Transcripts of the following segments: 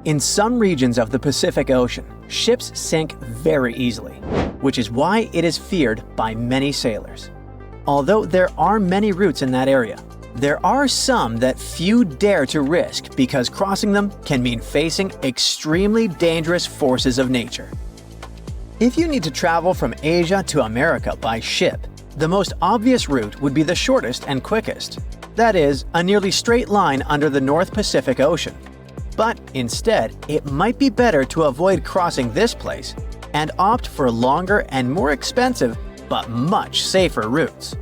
In some regions of the Pacific Ocean, ships sink very easily, which is why it is feared by many sailors. Although there are many routes in that area, there are some that few dare to risk because crossing them can mean facing extremely dangerous forces of nature. If you need to travel from Asia to America by ship, the most obvious route would be the shortest and quickest. That is, a nearly straight line under the North Pacific Ocean. But instead, it might be better to avoid crossing this place and opt for longer and more expensive, but much safer routes.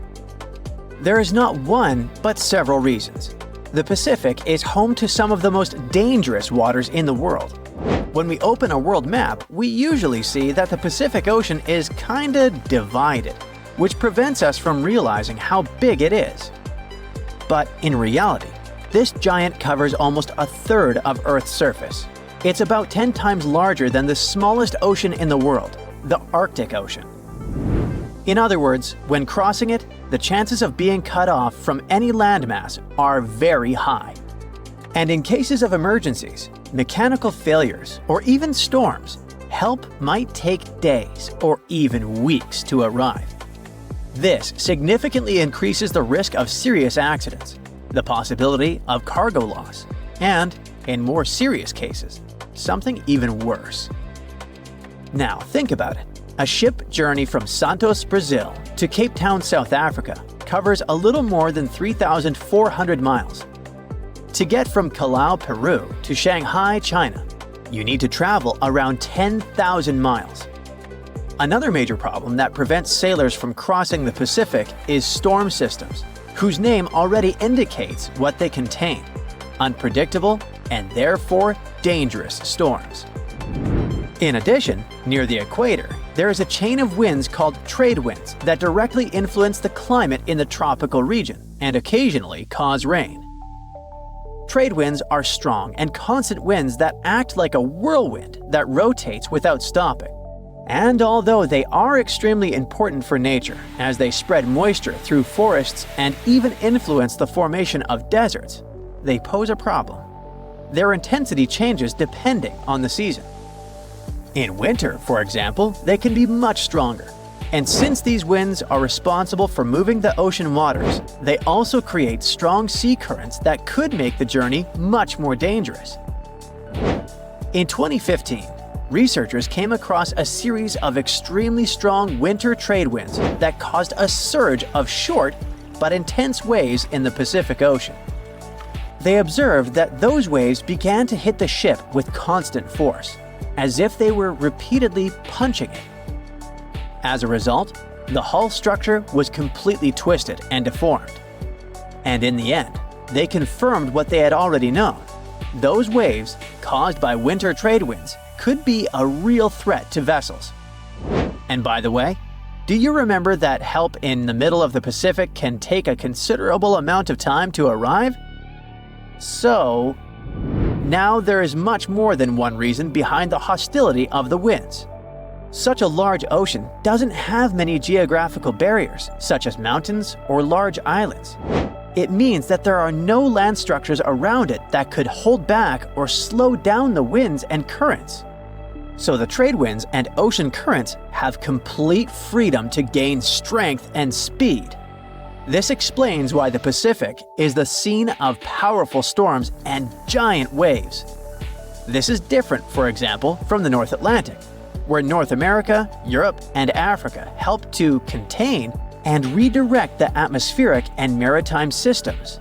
There is not one, but several reasons. The Pacific is home to some of the most dangerous waters in the world. When we open a world map, we usually see that the Pacific Ocean is kinda divided, which prevents us from realizing how big it is. But in reality, this giant covers almost a third of Earth's surface. It's about 10 times larger than the smallest ocean in the world, the Arctic Ocean. In other words, when crossing it, the chances of being cut off from any landmass are very high. And in cases of emergencies, mechanical failures, or even storms, help might take days or even weeks to arrive. This significantly increases the risk of serious accidents, the possibility of cargo loss, and, in more serious cases, something even worse. Now think about it. A ship journey from Santos, Brazil to Cape Town, South Africa covers a little more than 3,400 miles. To get from Callao, Peru to Shanghai, China, you need to travel around 10,000 miles. Another major problem that prevents sailors from crossing the Pacific is storm systems, whose name already indicates what they contain: unpredictable and therefore dangerous storms. In addition, near the equator, there is a chain of winds called trade winds that directly influence the climate in the tropical region and occasionally cause rain. Trade winds are strong and constant winds that act like a whirlwind that rotates without stopping. And although they are extremely important for nature, as they spread moisture through forests and even influence the formation of deserts, they pose a problem. Their intensity changes depending on the season. In winter, for example, they can be much stronger. And since these winds are responsible for moving the ocean waters, they also create strong sea currents that could make the journey much more dangerous. In 2015, researchers came across a series of extremely strong winter trade winds that caused a surge of short but intense waves in the Pacific Ocean. They observed that those waves began to hit the ship with constant force, as if they were repeatedly punching it. As a result, the hull structure was completely twisted and deformed. And in the end, they confirmed what they had already known. Those waves, caused by winter trade winds, could be a real threat to vessels. And by the way, do you remember that help in the middle of the Pacific can take a considerable amount of time to arrive? So, now there is much more than one reason behind the hostility of the winds. Such a large ocean doesn't have many geographical barriers, such as mountains or large islands. It means that there are no land structures around it that could hold back or slow down the winds and currents. So the trade winds and ocean currents have complete freedom to gain strength and speed. This explains why the Pacific is the scene of powerful storms and giant waves. This is different, for example, from the North Atlantic, where North America, Europe, and Africa help to contain and redirect the atmospheric and maritime systems.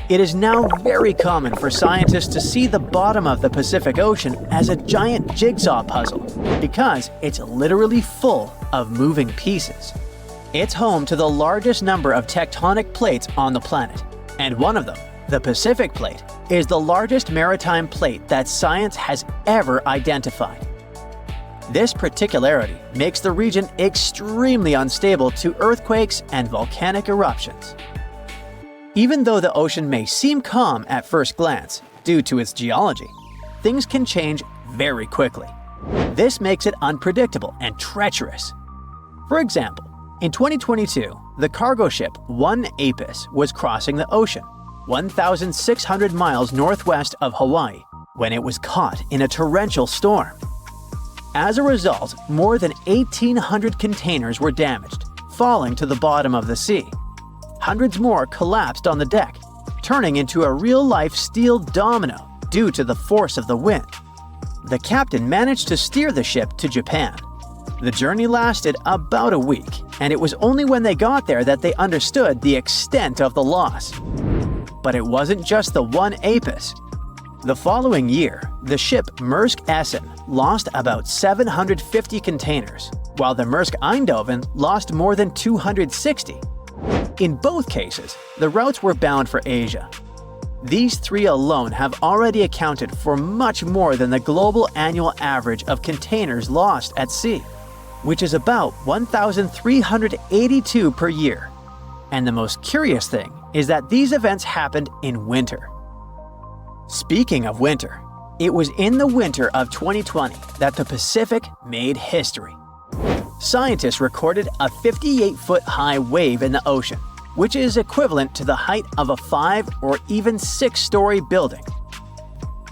It is now very common for scientists to see the bottom of the Pacific Ocean as a giant jigsaw puzzle because it's literally full of moving pieces. It's home to the largest number of tectonic plates on the planet, and one of them, the Pacific Plate, is the largest maritime plate that science has ever identified. This particularity makes the region extremely unstable to earthquakes and volcanic eruptions. Even though the ocean may seem calm at first glance due to its geology, things can change very quickly. This makes it unpredictable and treacherous. For example, in 2022, the cargo ship 1 Apis was crossing the ocean, 1,600 miles northwest of Hawaii, when it was caught in a torrential storm. As a result, more than 1,800 containers were damaged, falling to the bottom of the sea. Hundreds more collapsed on the deck, turning into a real-life steel domino due to the force of the wind. The captain managed to steer the ship to Japan. The journey lasted about a week, and it was only when they got there that they understood the extent of the loss. But it wasn't just the one Apis. The following year, the ship Maersk Essen lost about 750 containers, while the Maersk Eindhoven lost more than 260. In both cases, the routes were bound for Asia. These three alone have already accounted for much more than the global annual average of containers lost at sea, which is about 1,382 per year. And the most curious thing is that these events happened in winter. Speaking of winter, it was in the winter of 2020 that the Pacific made history. Scientists recorded a 58-foot-high wave in the ocean, which is equivalent to the height of a 5 or even 6-story building.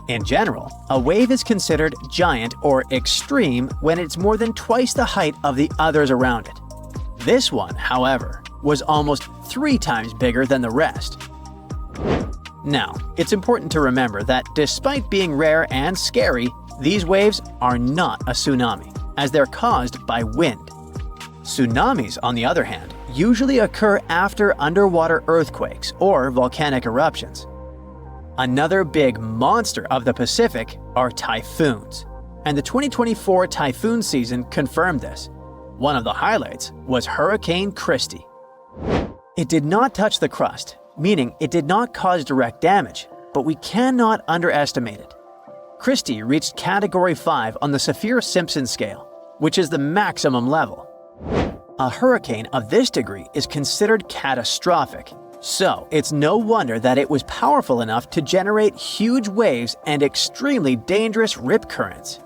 In general, a wave is considered giant or extreme when it's more than twice the height of the others around it. This one, however, was almost 3 times bigger than the rest. Now, it's important to remember that despite being rare and scary, these waves are not a tsunami, as they're caused by wind. Tsunamis, on the other hand, usually occur after underwater earthquakes or volcanic eruptions. Another big monster of the Pacific are typhoons, and the 2024 typhoon season confirmed this. One of the highlights was Hurricane Christy. It did not touch the crust, meaning it did not cause direct damage, but we cannot underestimate it. Christy reached Category 5 on the Saffir-Simpson scale, which is the maximum level. A hurricane of this degree is considered catastrophic, so it's no wonder that it was powerful enough to generate huge waves and extremely dangerous rip currents.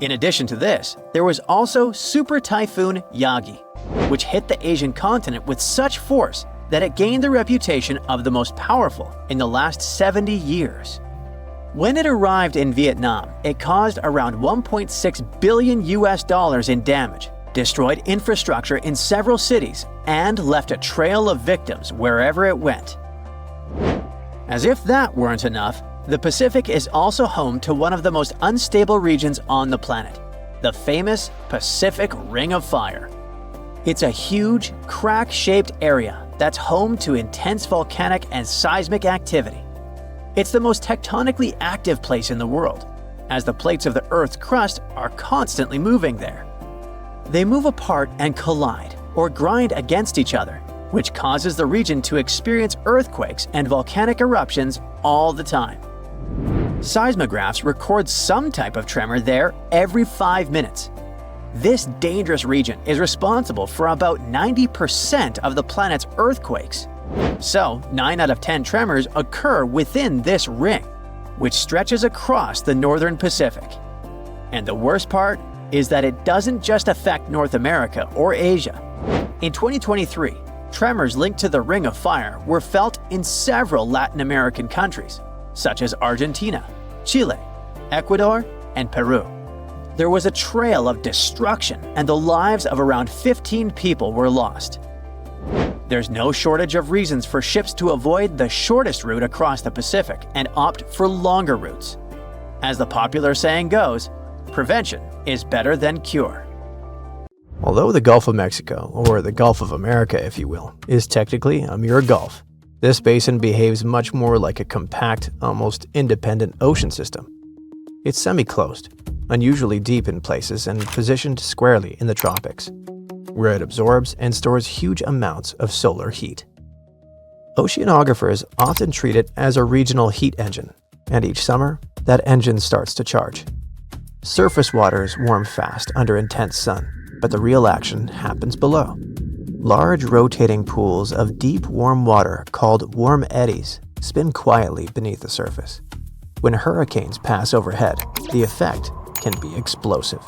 In addition to this, there was also Super Typhoon Yagi, which hit the Asian continent with such force that it gained the reputation of the most powerful in the last 70 years. When it arrived in Vietnam, it caused around $1.6 billion in damage, destroyed infrastructure in several cities, and left a trail of victims wherever it went. As if that weren't enough, the Pacific is also home to one of the most unstable regions on the planet, the famous Pacific Ring of Fire. It's a huge, crack-shaped area that's home to intense volcanic and seismic activity. It's the most tectonically active place in the world, as the plates of the Earth's crust are constantly moving there. They move apart and collide, or grind against each other, which causes the region to experience earthquakes and volcanic eruptions all the time. Seismographs record some type of tremor there every 5 minutes. This dangerous region is responsible for about 90% of the planet's earthquakes. So, 9 out of 10 tremors occur within this ring, which stretches across the northern Pacific. And the worst part is that it doesn't just affect North America or Asia. In 2023, tremors linked to the Ring of Fire were felt in several Latin American countries, such as Argentina, Chile, Ecuador, and Peru. There was a trail of destruction, and the lives of around 15 people were lost. There's no shortage of reasons for ships to avoid the shortest route across the Pacific and opt for longer routes. As the popular saying goes, prevention is better than cure. Although the Gulf of Mexico, or the Gulf of America if you will, is technically a mere gulf, this basin behaves much more like a compact, almost independent ocean system. It's semi-closed, unusually deep in places and positioned squarely in the tropics, where it absorbs and stores huge amounts of solar heat. Oceanographers often treat it as a regional heat engine, and each summer, that engine starts to charge. Surface waters warm fast under intense sun, but the real action happens below. Large rotating pools of deep warm water called warm eddies spin quietly beneath the surface. When hurricanes pass overhead, the effect can be explosive.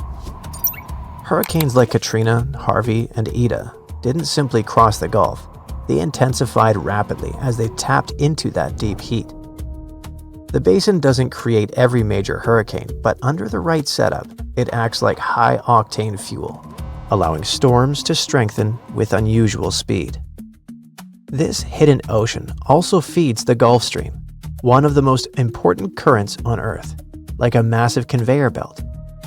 Hurricanes like Katrina, Harvey, and Ida didn't simply cross the Gulf, they intensified rapidly as they tapped into that deep heat. The basin doesn't create every major hurricane, but under the right setup, it acts like high-octane fuel, allowing storms to strengthen with unusual speed. This hidden ocean also feeds the Gulf Stream, one of the most important currents on Earth. Like a massive conveyor belt,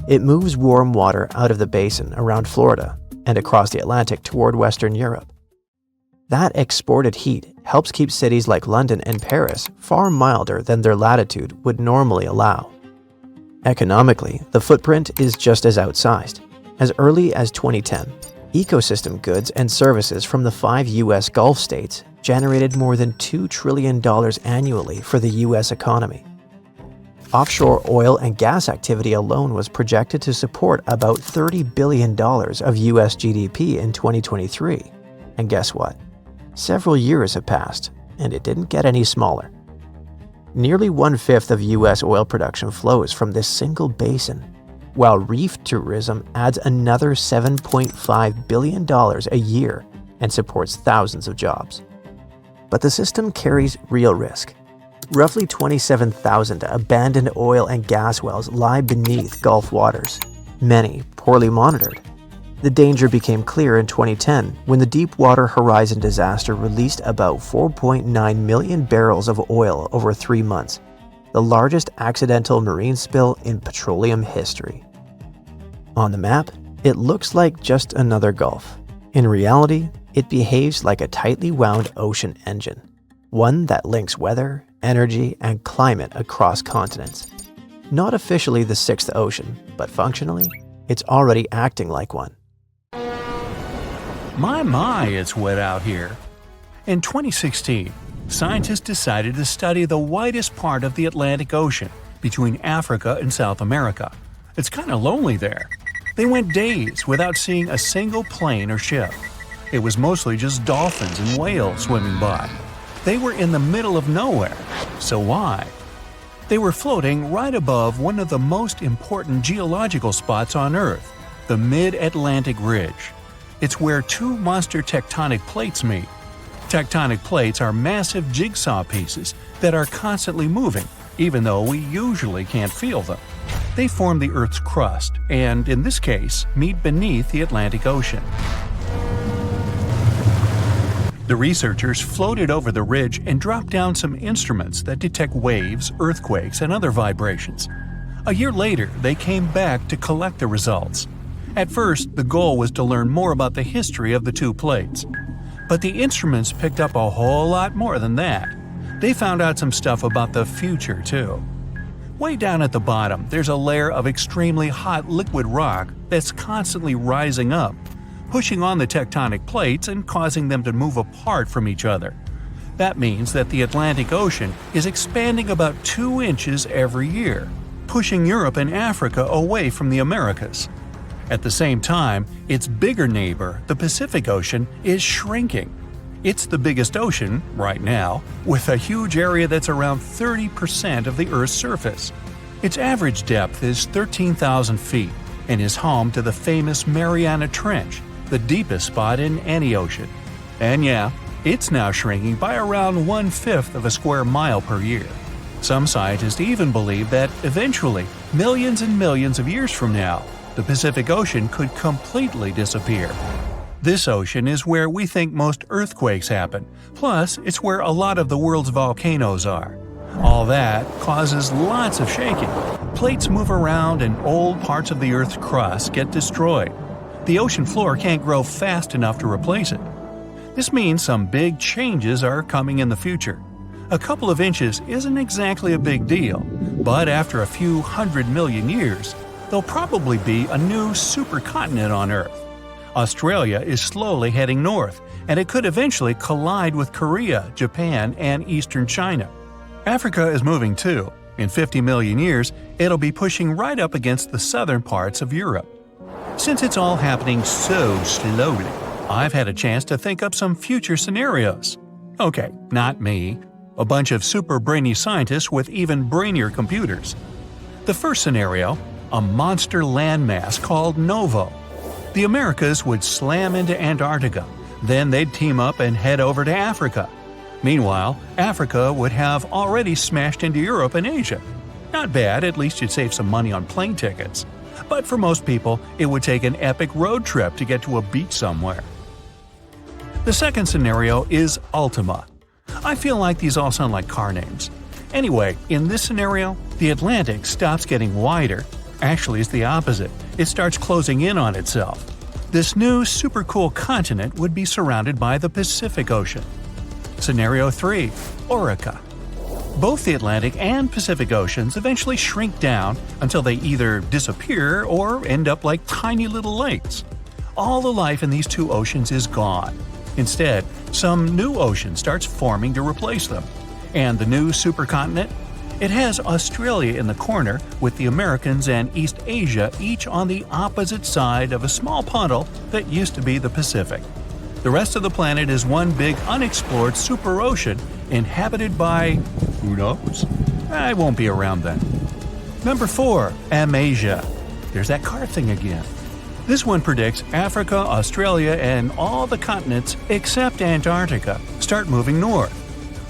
it moves warm water out of the basin around Florida and across the Atlantic toward Western Europe. That exported heat helps keep cities like London and Paris far milder than their latitude would normally allow. Economically, the footprint is just as outsized. As early as 2010, ecosystem goods and services from the 5 U.S. Gulf states generated more than $2 trillion annually for the U.S. economy. Offshore oil and gas activity alone was projected to support about $30 billion of U.S. GDP in 2023. And guess what? Several years have passed, and it didn't get any smaller. Nearly 1/5 of U.S. oil production flows from this single basin, while reef tourism adds another $7.5 billion a year and supports thousands of jobs. But the system carries real risk. Roughly 27,000 abandoned oil and gas wells lie beneath Gulf waters, many poorly monitored. The danger became clear in 2010 when the Deepwater Horizon disaster released about 4.9 million barrels of oil over 3 months, the largest accidental marine spill in petroleum history. On the map, it looks like just another Gulf. In reality, it behaves like a tightly wound ocean engine, one that links weather, energy, and climate across continents. Not officially the sixth ocean, but functionally, it's already acting like one. My, it's wet out here. In 2016, scientists decided to study the widest part of the Atlantic Ocean between Africa and South America. It's kind of lonely there. They went days without seeing a single plane or ship. It was mostly just dolphins and whales swimming by. They were in the middle of nowhere. So why? They were floating right above one of the most important geological spots on Earth, the Mid-Atlantic Ridge. It's where 2 monster tectonic plates meet. Tectonic plates are massive jigsaw pieces that are constantly moving, even though we usually can't feel them. They form the Earth's crust and, in this case, meet beneath the Atlantic Ocean. The researchers floated over the ridge and dropped down some instruments that detect waves, earthquakes, and other vibrations. A year later, they came back to collect the results. At first, the goal was to learn more about the history of the 2 plates. But the instruments picked up a whole lot more than that. They found out some stuff about the future, too. Way down at the bottom, there's a layer of extremely hot liquid rock that's constantly rising up, pushing on the tectonic plates and causing them to move apart from each other. That means that the Atlantic Ocean is expanding about 2 inches every year, pushing Europe and Africa away from the Americas. At the same time, its bigger neighbor, the Pacific Ocean, is shrinking. It's the biggest ocean, right now, with a huge area that's around 30% of the Earth's surface. Its average depth is 13,000 feet and is home to the famous Mariana Trench, the deepest spot in any ocean. And yeah, it's now shrinking by around 1/5 of a square mile per year. Some scientists even believe that eventually, millions and millions of years from now, the Pacific Ocean could completely disappear. This ocean is where we think most earthquakes happen, plus it's where a lot of the world's volcanoes are. All that causes lots of shaking. Plates move around and old parts of the Earth's crust get destroyed. The ocean floor can't grow fast enough to replace it. This means some big changes are coming in the future. A couple of inches isn't exactly a big deal, but after a few 100 million years, there'll probably be a new supercontinent on Earth. Australia is slowly heading north, and it could eventually collide with Korea, Japan, and eastern China. Africa is moving too. In 50 million years, it'll be pushing right up against the southern parts of Europe. Since it's all happening so slowly, I've had a chance to think up some future scenarios. Okay, not me. A bunch of super brainy scientists with even brainier computers. The first scenario, a monster landmass called Novo. The Americas would slam into Antarctica, then they'd team up and head over to Africa. Meanwhile, Africa would have already smashed into Europe and Asia. Not bad, at least you'd save some money on plane tickets. But for most people, it would take an epic road trip to get to a beach somewhere. The second scenario is Ultima. I feel like these all sound like car names. Anyway, in this scenario, the Atlantic stops getting wider. Actually, it's the opposite. It starts closing in on itself. This new super cool continent would be surrounded by the Pacific Ocean. Scenario 3. Orica. Both the Atlantic and Pacific Oceans eventually shrink down until they either disappear or end up like tiny little lakes. All the life in these two oceans is gone. Instead, some new ocean starts forming to replace them. And the new supercontinent? It has Australia in the corner, with the Americas and East Asia each on the opposite side of a small puddle that used to be the Pacific. The rest of the planet is one big unexplored superocean inhabited by… who knows? I won't be around then. Number 4. Amasia. There's that car thing again. This one predicts Africa, Australia, and all the continents except Antarctica start moving north.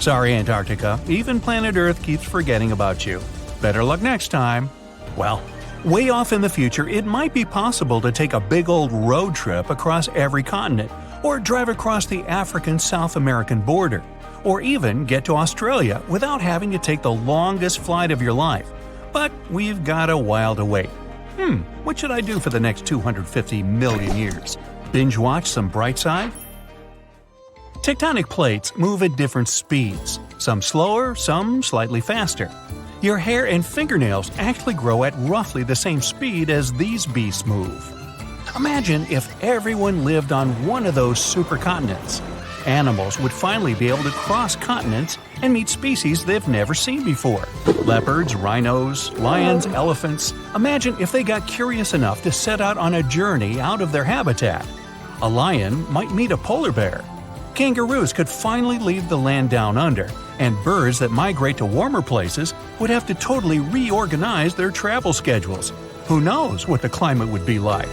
Sorry, Antarctica, even planet Earth keeps forgetting about you. Better luck next time. Well, way off in the future, it might be possible to take a big old road trip across every continent, or drive across the African-South American border, or even get to Australia without having to take the longest flight of your life. But we've got a while to wait. What should I do for the next 250 million years? Binge watch some Brightside? Tectonic plates move at different speeds, some slower, some slightly faster. Your hair and fingernails actually grow at roughly the same speed as these beasts move. Imagine if everyone lived on one of those supercontinents. Animals would finally be able to cross continents and meet species they've never seen before. Leopards, rhinos, lions, elephants. Imagine if they got curious enough to set out on a journey out of their habitat. A lion might meet a polar bear. Kangaroos could finally leave the land down under, and birds that migrate to warmer places would have to totally reorganize their travel schedules. Who knows what the climate would be like?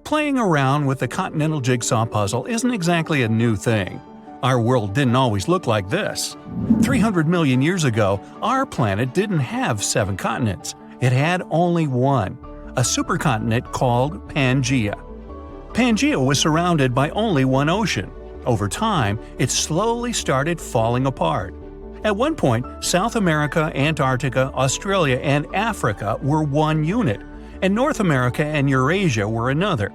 Playing around with the continental jigsaw puzzle isn't exactly a new thing. Our world didn't always look like this. 300 million years ago, our planet didn't have 7 continents. It had only one, a supercontinent called Pangaea. Pangaea was surrounded by only one ocean. Over time, it slowly started falling apart. At one point, South America, Antarctica, Australia, and Africa were one unit, and North America and Eurasia were another.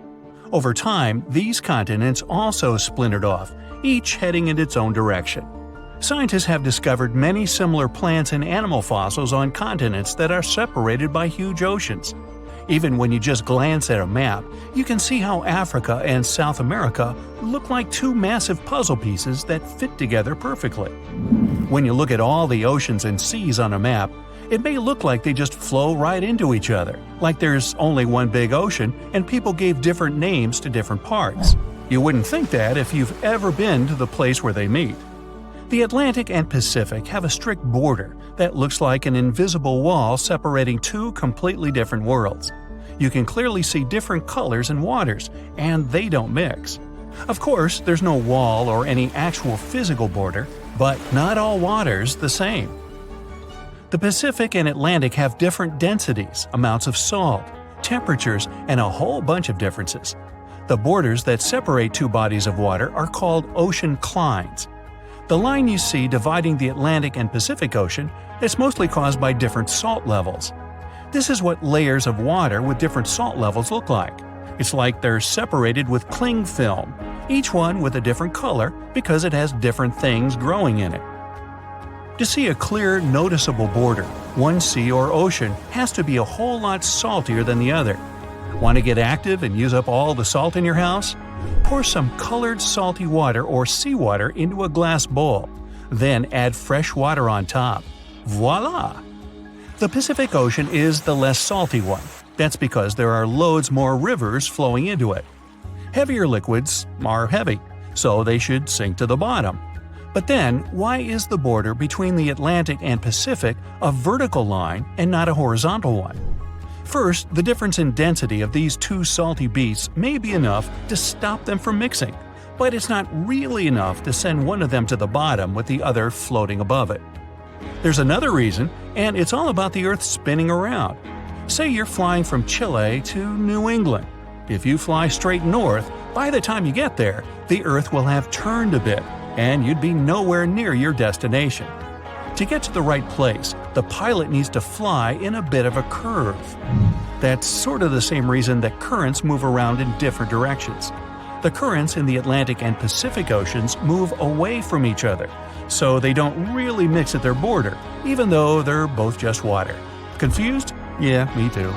Over time, these continents also splintered off, each heading in its own direction. Scientists have discovered many similar plants and animal fossils on continents that are separated by huge oceans. Even when you just glance at a map, you can see how Africa and South America look like two massive puzzle pieces that fit together perfectly. When you look at all the oceans and seas on a map, it may look like they just flow right into each other, like there's only one big ocean and people gave different names to different parts. You wouldn't think that if you've ever been to the place where they meet. The Atlantic and Pacific have a strict border that looks like an invisible wall separating two completely different worlds. You can clearly see different colors and waters, and they don't mix. Of course, there's no wall or any actual physical border, but not all water's the same. The Pacific and Atlantic have different densities, amounts of salt, temperatures, and a whole bunch of differences. The borders that separate two bodies of water are called ocean clines. The line you see dividing the Atlantic and Pacific Ocean is mostly caused by different salt levels. This is what layers of water with different salt levels look like. It's like they're separated with cling film, each one with a different color because it has different things growing in it. To see a clear, noticeable border, one sea or ocean has to be a whole lot saltier than the other. Want to get active and use up all the salt in your house? Pour some colored salty water or seawater into a glass bowl. Then add fresh water on top. Voila! The Pacific Ocean is the less salty one. That's because there are loads more rivers flowing into it. Heavier liquids are heavy, so they should sink to the bottom. But then, why is the border between the Atlantic and Pacific a vertical line and not a horizontal one? First, the difference in density of these two salty beasts may be enough to stop them from mixing. but it's not really enough to send one of them to the bottom with the other floating above it. There's another reason, and it's all about the Earth spinning around. Say you're flying from Chile to New England. If you fly straight north, by the time you get there, the Earth will have turned a bit, and you'd be nowhere near your destination. To get to the right place, the pilot needs to fly in a bit of a curve. That's sort of the same reason that currents move around in different directions. The currents in the Atlantic and Pacific Oceans move away from each other, so they don't really mix at their border, even though they're both just water. Confused? Yeah, me too.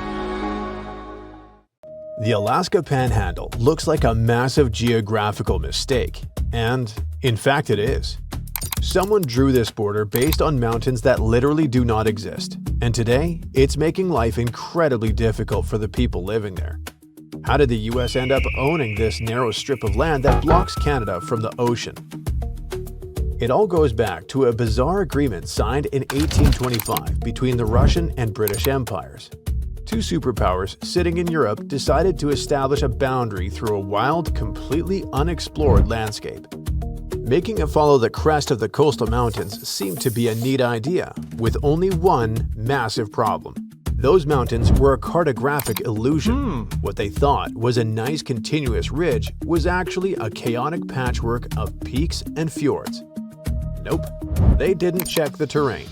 The Alaska Panhandle looks like a massive geographical mistake, and in fact it is. Someone drew this border based on mountains that literally do not exist, and today it's making life incredibly difficult for the people living there. How did the US end up owning this narrow strip of land that blocks Canada from the ocean? It all goes back to a bizarre agreement signed in 1825 between the Russian and British empires. Two superpowers sitting in Europe decided to establish a boundary through a wild, completely unexplored landscape. Making it follow the crest of the coastal mountains seemed to be a neat idea, with only one massive problem. Those mountains were a cartographic illusion. What they thought was a nice continuous ridge was actually a chaotic patchwork of peaks and fjords. Nope, they didn't check the terrain.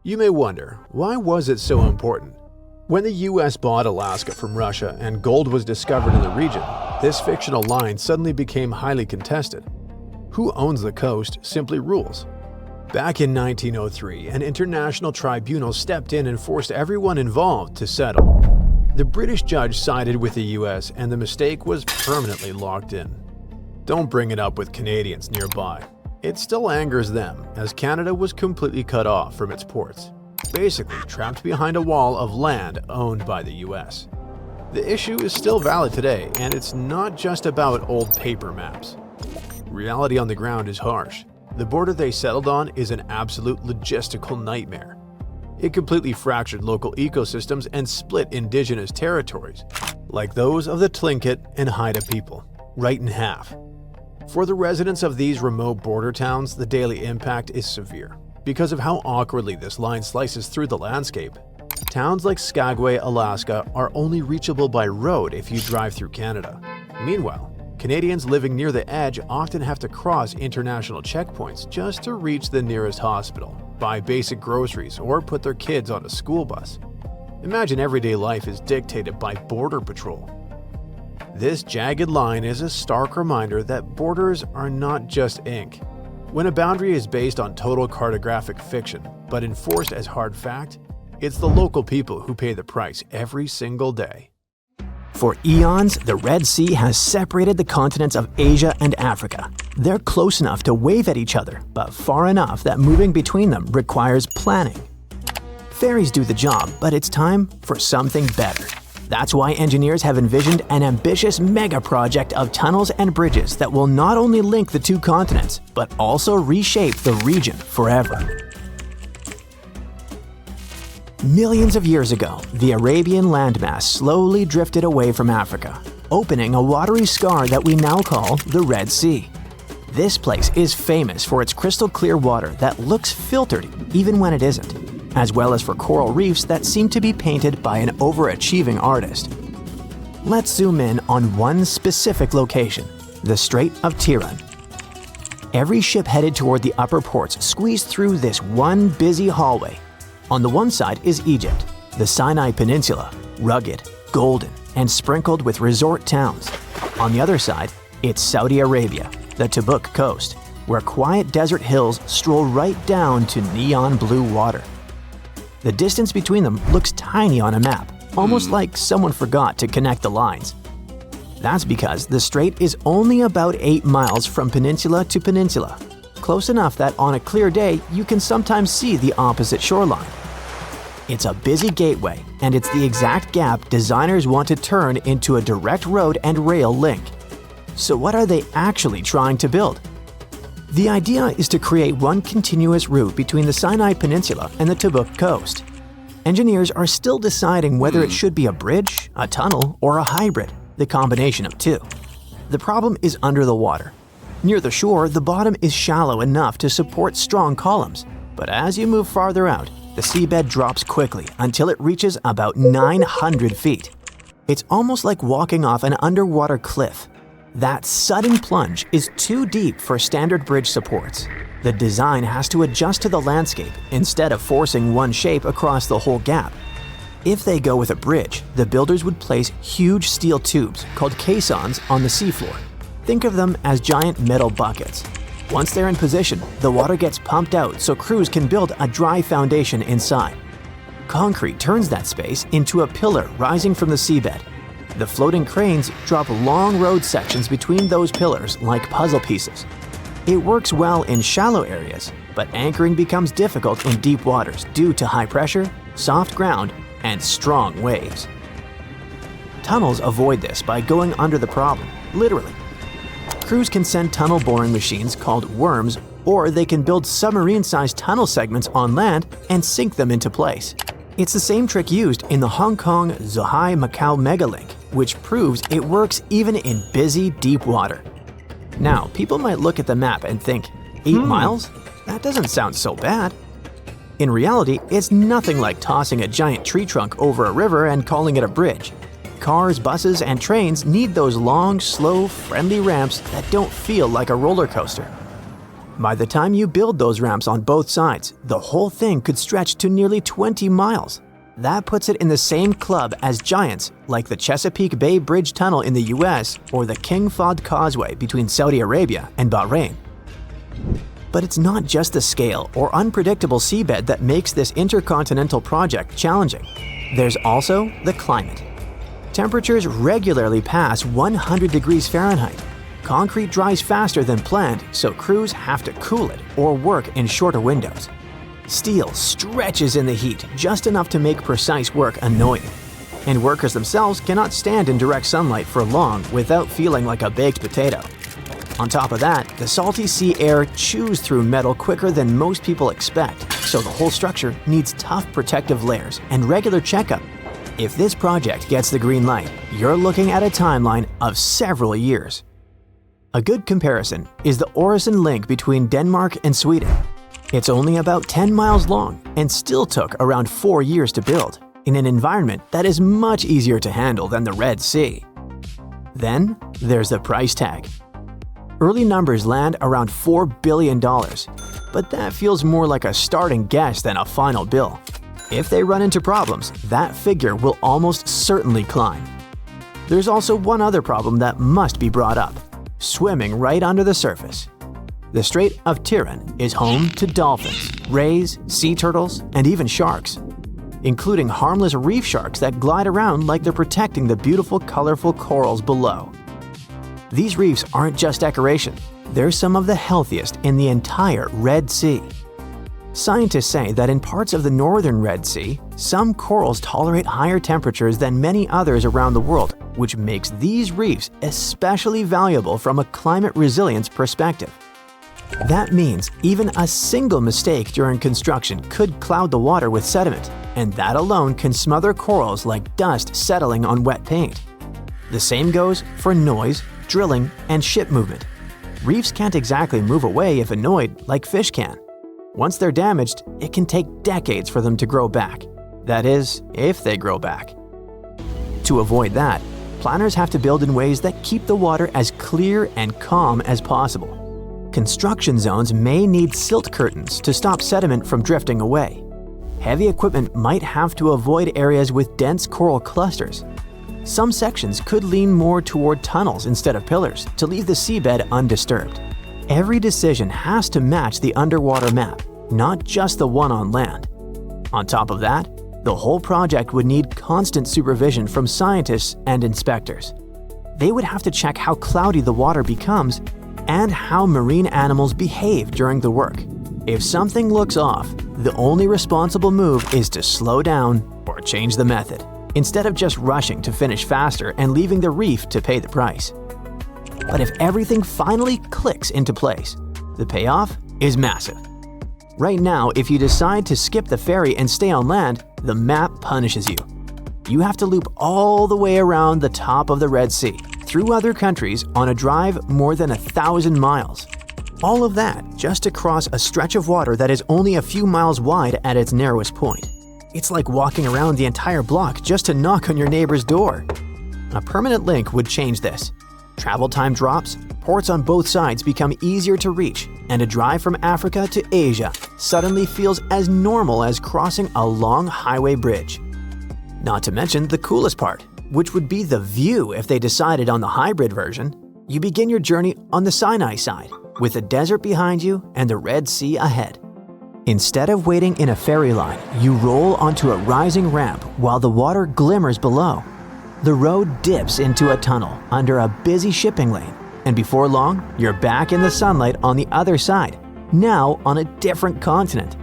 You may wonder, why was it so important? When the US bought Alaska from Russia and gold was discovered in the region, this fictional line suddenly became highly contested. Who owns the coast simply rules. Back in 1903, an international tribunal stepped in and forced everyone involved to settle. The British judge sided with the US and the mistake was permanently locked in. Don't bring it up with Canadians nearby. It still angers them, as Canada was completely cut off from its ports, basically trapped behind a wall of land owned by the US. The issue is still valid today, and it's not just about old paper maps. Reality on the ground is harsh. The border they settled on is an absolute logistical nightmare. It completely fractured local ecosystems and split indigenous territories, like those of the Tlingit and Haida people, right in half. For the residents of these remote border towns, the daily impact is severe. Because of how awkwardly this line slices through the landscape, towns like Skagway, Alaska are only reachable by road if you drive through Canada. Meanwhile, Canadians living near the edge often have to cross international checkpoints just to reach the nearest hospital, buy basic groceries, or put their kids on a school bus. Imagine everyday life is dictated by Border Patrol. This jagged line is a stark reminder that borders are not just ink. When a boundary is based on total cartographic fiction, but enforced as hard fact, it's the local people who pay the price every single day. For eons, the Red Sea has separated the continents of Asia and Africa. They're close enough to wave at each other, but far enough that moving between them requires planning. Ferries do the job, but it's time for something better. That's why engineers have envisioned an ambitious mega project of tunnels and bridges that will not only link the two continents, but also reshape the region forever. Millions of years ago, the Arabian landmass slowly drifted away from Africa, opening a watery scar that we now call the Red Sea. This place is famous for its crystal clear water that looks filtered even when it isn't, as well as for coral reefs that seem to be painted by an overachieving artist. Let's zoom in on one specific location, the Strait of Tiran. Every ship headed toward the upper ports squeezed through this one busy hallway. On the one side is Egypt, the Sinai Peninsula, rugged, golden, and sprinkled with resort towns. On the other side, it's Saudi Arabia, the Tabuk coast, where quiet desert hills stroll right down to neon blue water. The distance between them looks tiny on a map, almost like someone forgot to connect the lines. That's because the strait is only about 8 miles from peninsula to peninsula, close enough that on a clear day you can sometimes see the opposite shoreline. It's a busy gateway, and it's the exact gap designers want to turn into a direct road and rail link. So what are they actually trying to build? The idea is to create one continuous route between the Sinai Peninsula and the Tabuk coast. Engineers are still deciding whether it should be a bridge, a tunnel, or a hybrid, the combination of two. The problem is under the water. Near the shore, the bottom is shallow enough to support strong columns, but as you move farther out, the seabed drops quickly until it reaches about 900 feet. It's almost like walking off an underwater cliff. That sudden plunge is too deep for standard bridge supports. The design has to adjust to the landscape instead of forcing one shape across the whole gap. If they go with a bridge, the builders would place huge steel tubes called caissons on the seafloor. Think of them as giant metal buckets. Once they're in position, the water gets pumped out so crews can build a dry foundation inside. Concrete turns that space into a pillar rising from the seabed. The floating cranes drop long road sections between those pillars like puzzle pieces. It works well in shallow areas, but anchoring becomes difficult in deep waters due to high pressure, soft ground, and strong waves. Tunnels avoid this by going under the problem, literally. Crews can send tunnel boring machines called worms, or they can build submarine-sized tunnel segments on land and sink them into place. It's the same trick used in the Hong Kong-Zhuhai-Macau megalink, which proves it works even in busy, deep water. Now, people might look at the map and think, 8 miles? That doesn't sound so bad. In reality, it's nothing like tossing a giant tree trunk over a river and calling it a bridge. Cars, buses, and trains need those long, slow, friendly ramps that don't feel like a roller coaster. By the time you build those ramps on both sides, the whole thing could stretch to nearly 20 miles. That puts it in the same club as giants like the Chesapeake Bay Bridge Tunnel in the US or the King Fahd Causeway between Saudi Arabia and Bahrain. But it's not just the scale or unpredictable seabed that makes this intercontinental project challenging. There's also the climate. Temperatures regularly pass 100 degrees Fahrenheit. Concrete dries faster than planned, so crews have to cool it or work in shorter windows. Steel stretches in the heat just enough to make precise work annoying. And workers themselves cannot stand in direct sunlight for long without feeling like a baked potato. On top of that, the salty sea air chews through metal quicker than most people expect, so the whole structure needs tough protective layers and regular checkup. If this project gets the green light, you're looking at a timeline of several years. A good comparison is the Øresund link between Denmark and Sweden. It's only about 10 miles long and still took around 4 years to build, in an environment that is much easier to handle than the Red Sea. Then there's the price tag. Early numbers land around $4 billion, but that feels more like a starting guess than a final bill. If they run into problems, that figure will almost certainly climb. There's also one other problem that must be brought up: swimming right under the surface. The Strait of Tiran is home to dolphins, rays, sea turtles, and even sharks, including harmless reef sharks that glide around like they're protecting the beautiful, colorful corals below. These reefs aren't just decoration, they're some of the healthiest in the entire Red Sea. Scientists say that in parts of the northern Red Sea, some corals tolerate higher temperatures than many others around the world, which makes these reefs especially valuable from a climate resilience perspective. That means even a single mistake during construction could cloud the water with sediment, and that alone can smother corals like dust settling on wet paint. The same goes for noise, drilling, and ship movement. Reefs can't exactly move away if annoyed like fish can. Once they're damaged, it can take decades for them to grow back. That is, if they grow back. To avoid that, planners have to build in ways that keep the water as clear and calm as possible. Construction zones may need silt curtains to stop sediment from drifting away. Heavy equipment might have to avoid areas with dense coral clusters. Some sections could lean more toward tunnels instead of pillars to leave the seabed undisturbed. Every decision has to match the underwater map, not just the one on land. On top of that, the whole project would need constant supervision from scientists and inspectors. They would have to check how cloudy the water becomes and how marine animals behave during the work. If something looks off, the only responsible move is to slow down or change the method, instead of just rushing to finish faster and leaving the reef to pay the price. But if everything finally clicks into place, the payoff is massive. Right now, if you decide to skip the ferry and stay on land, the map punishes you. You have to loop all the way around the top of the Red Sea, through other countries on a drive more than 1,000 miles. All of that just to cross a stretch of water that is only a few miles wide at its narrowest point. It's like walking around the entire block just to knock on your neighbor's door. A permanent link would change this. Travel time drops, ports on both sides become easier to reach, and a drive from Africa to Asia suddenly feels as normal as crossing a long highway bridge. Not to mention the coolest part, which would be the view if they decided on the hybrid version. You begin your journey on the Sinai side, with the desert behind you and the Red Sea ahead. Instead of waiting in a ferry line, you roll onto a rising ramp while the water glimmers below. The road dips into a tunnel under a busy shipping lane, and before long, you're back in the sunlight on the other side, now on a different continent.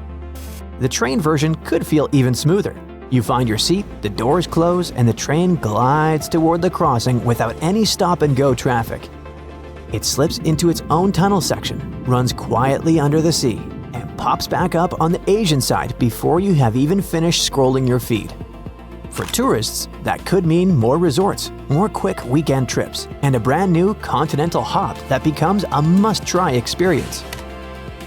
The train version could feel even smoother. You find your seat, the doors close, and the train glides toward the crossing without any stop-and-go traffic. It slips into its own tunnel section, runs quietly under the sea, and pops back up on the Asian side before you have even finished scrolling your feed. For tourists, that could mean more resorts, more quick weekend trips, and a brand new continental hop that becomes a must-try experience.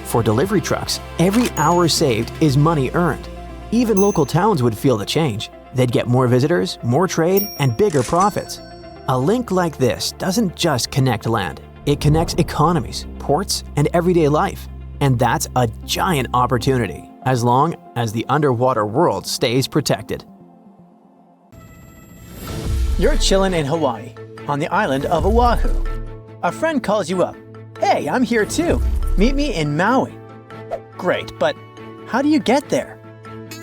For delivery trucks, every hour saved is money earned. Even local towns would feel the change. They'd get more visitors, more trade, and bigger profits. A link like this doesn't just connect land, it connects economies, ports, and everyday life. And that's a giant opportunity, as long as the underwater world stays protected. You're chilling in Hawaii, on the island of Oahu. A friend calls you up. Hey, I'm here too. Meet me in Maui. Great, but how do you get there?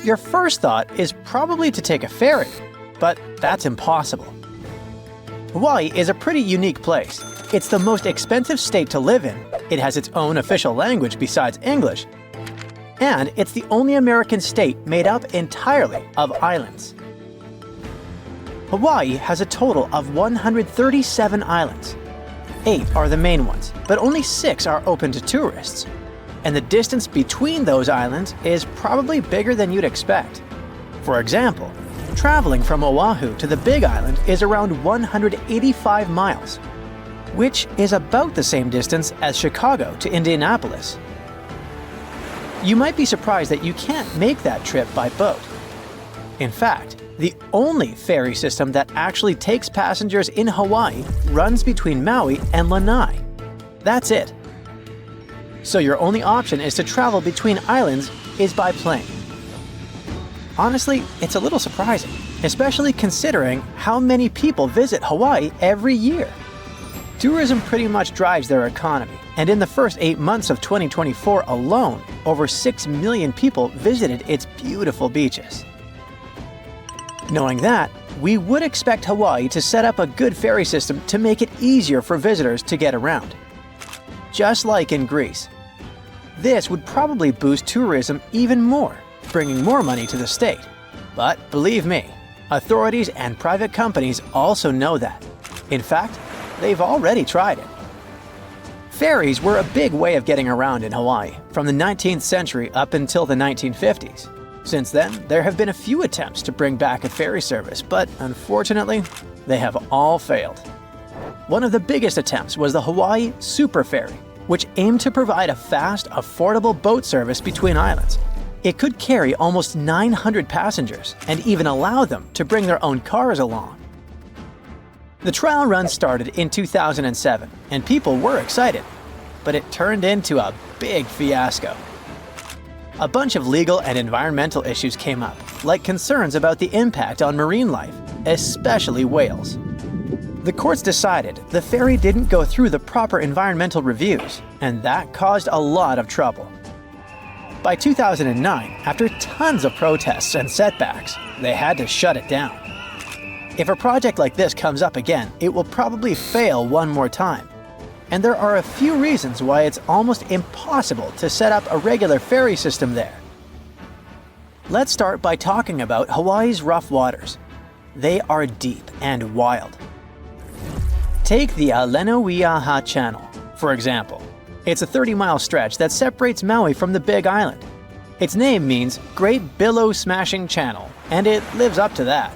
Your first thought is probably to take a ferry, but that's impossible. Hawaii is a pretty unique place. It's the most expensive state to live in. It has its own official language besides English. And it's the only American state made up entirely of islands. Hawaii has a total of 137 islands. 8 are the main ones, but only 6 are open to tourists. And the distance between those islands is probably bigger than you'd expect. For example, traveling from Oahu to the Big Island is around 185 miles, which is about the same distance as Chicago to Indianapolis. You might be surprised that you can't make that trip by boat. In fact, the only ferry system that actually takes passengers in Hawaii runs between Maui and Lanai. That's it. So your only option is to travel between islands is by plane. Honestly, it's a little surprising, especially considering how many people visit Hawaii every year. Tourism pretty much drives their economy, and in the first 8 months of 2024 alone, over 6 million people visited its beautiful beaches. Knowing that, we would expect Hawaii to set up a good ferry system to make it easier for visitors to get around. Just like in Greece. This would probably boost tourism even more, bringing more money to the state. But believe me, authorities and private companies also know that. In fact, they've already tried it. Ferries were a big way of getting around in Hawaii from the 19th century up until the 1950s. Since then, there have been a few attempts to bring back a ferry service, but unfortunately, they have all failed. One of the biggest attempts was the Hawaii Super Ferry, which aimed to provide a fast, affordable boat service between islands. It could carry almost 900 passengers and even allow them to bring their own cars along. The trial run started in 2007, and people were excited, but it turned into a big fiasco. A bunch of legal and environmental issues came up, like concerns about the impact on marine life, especially whales. The courts decided the ferry didn't go through the proper environmental reviews, and that caused a lot of trouble. By 2009, after tons of protests and setbacks, they had to shut it down. If a project like this comes up again, it will probably fail one more time. And there are a few reasons why it's almost impossible to set up a regular ferry system there. Let's start by talking about Hawaii's rough waters. They are deep and wild. Take the Alenoiaha Channel, for example. It's a 30-mile stretch that separates Maui from the Big Island. Its name means Great Billow Smashing Channel, and it lives up to that.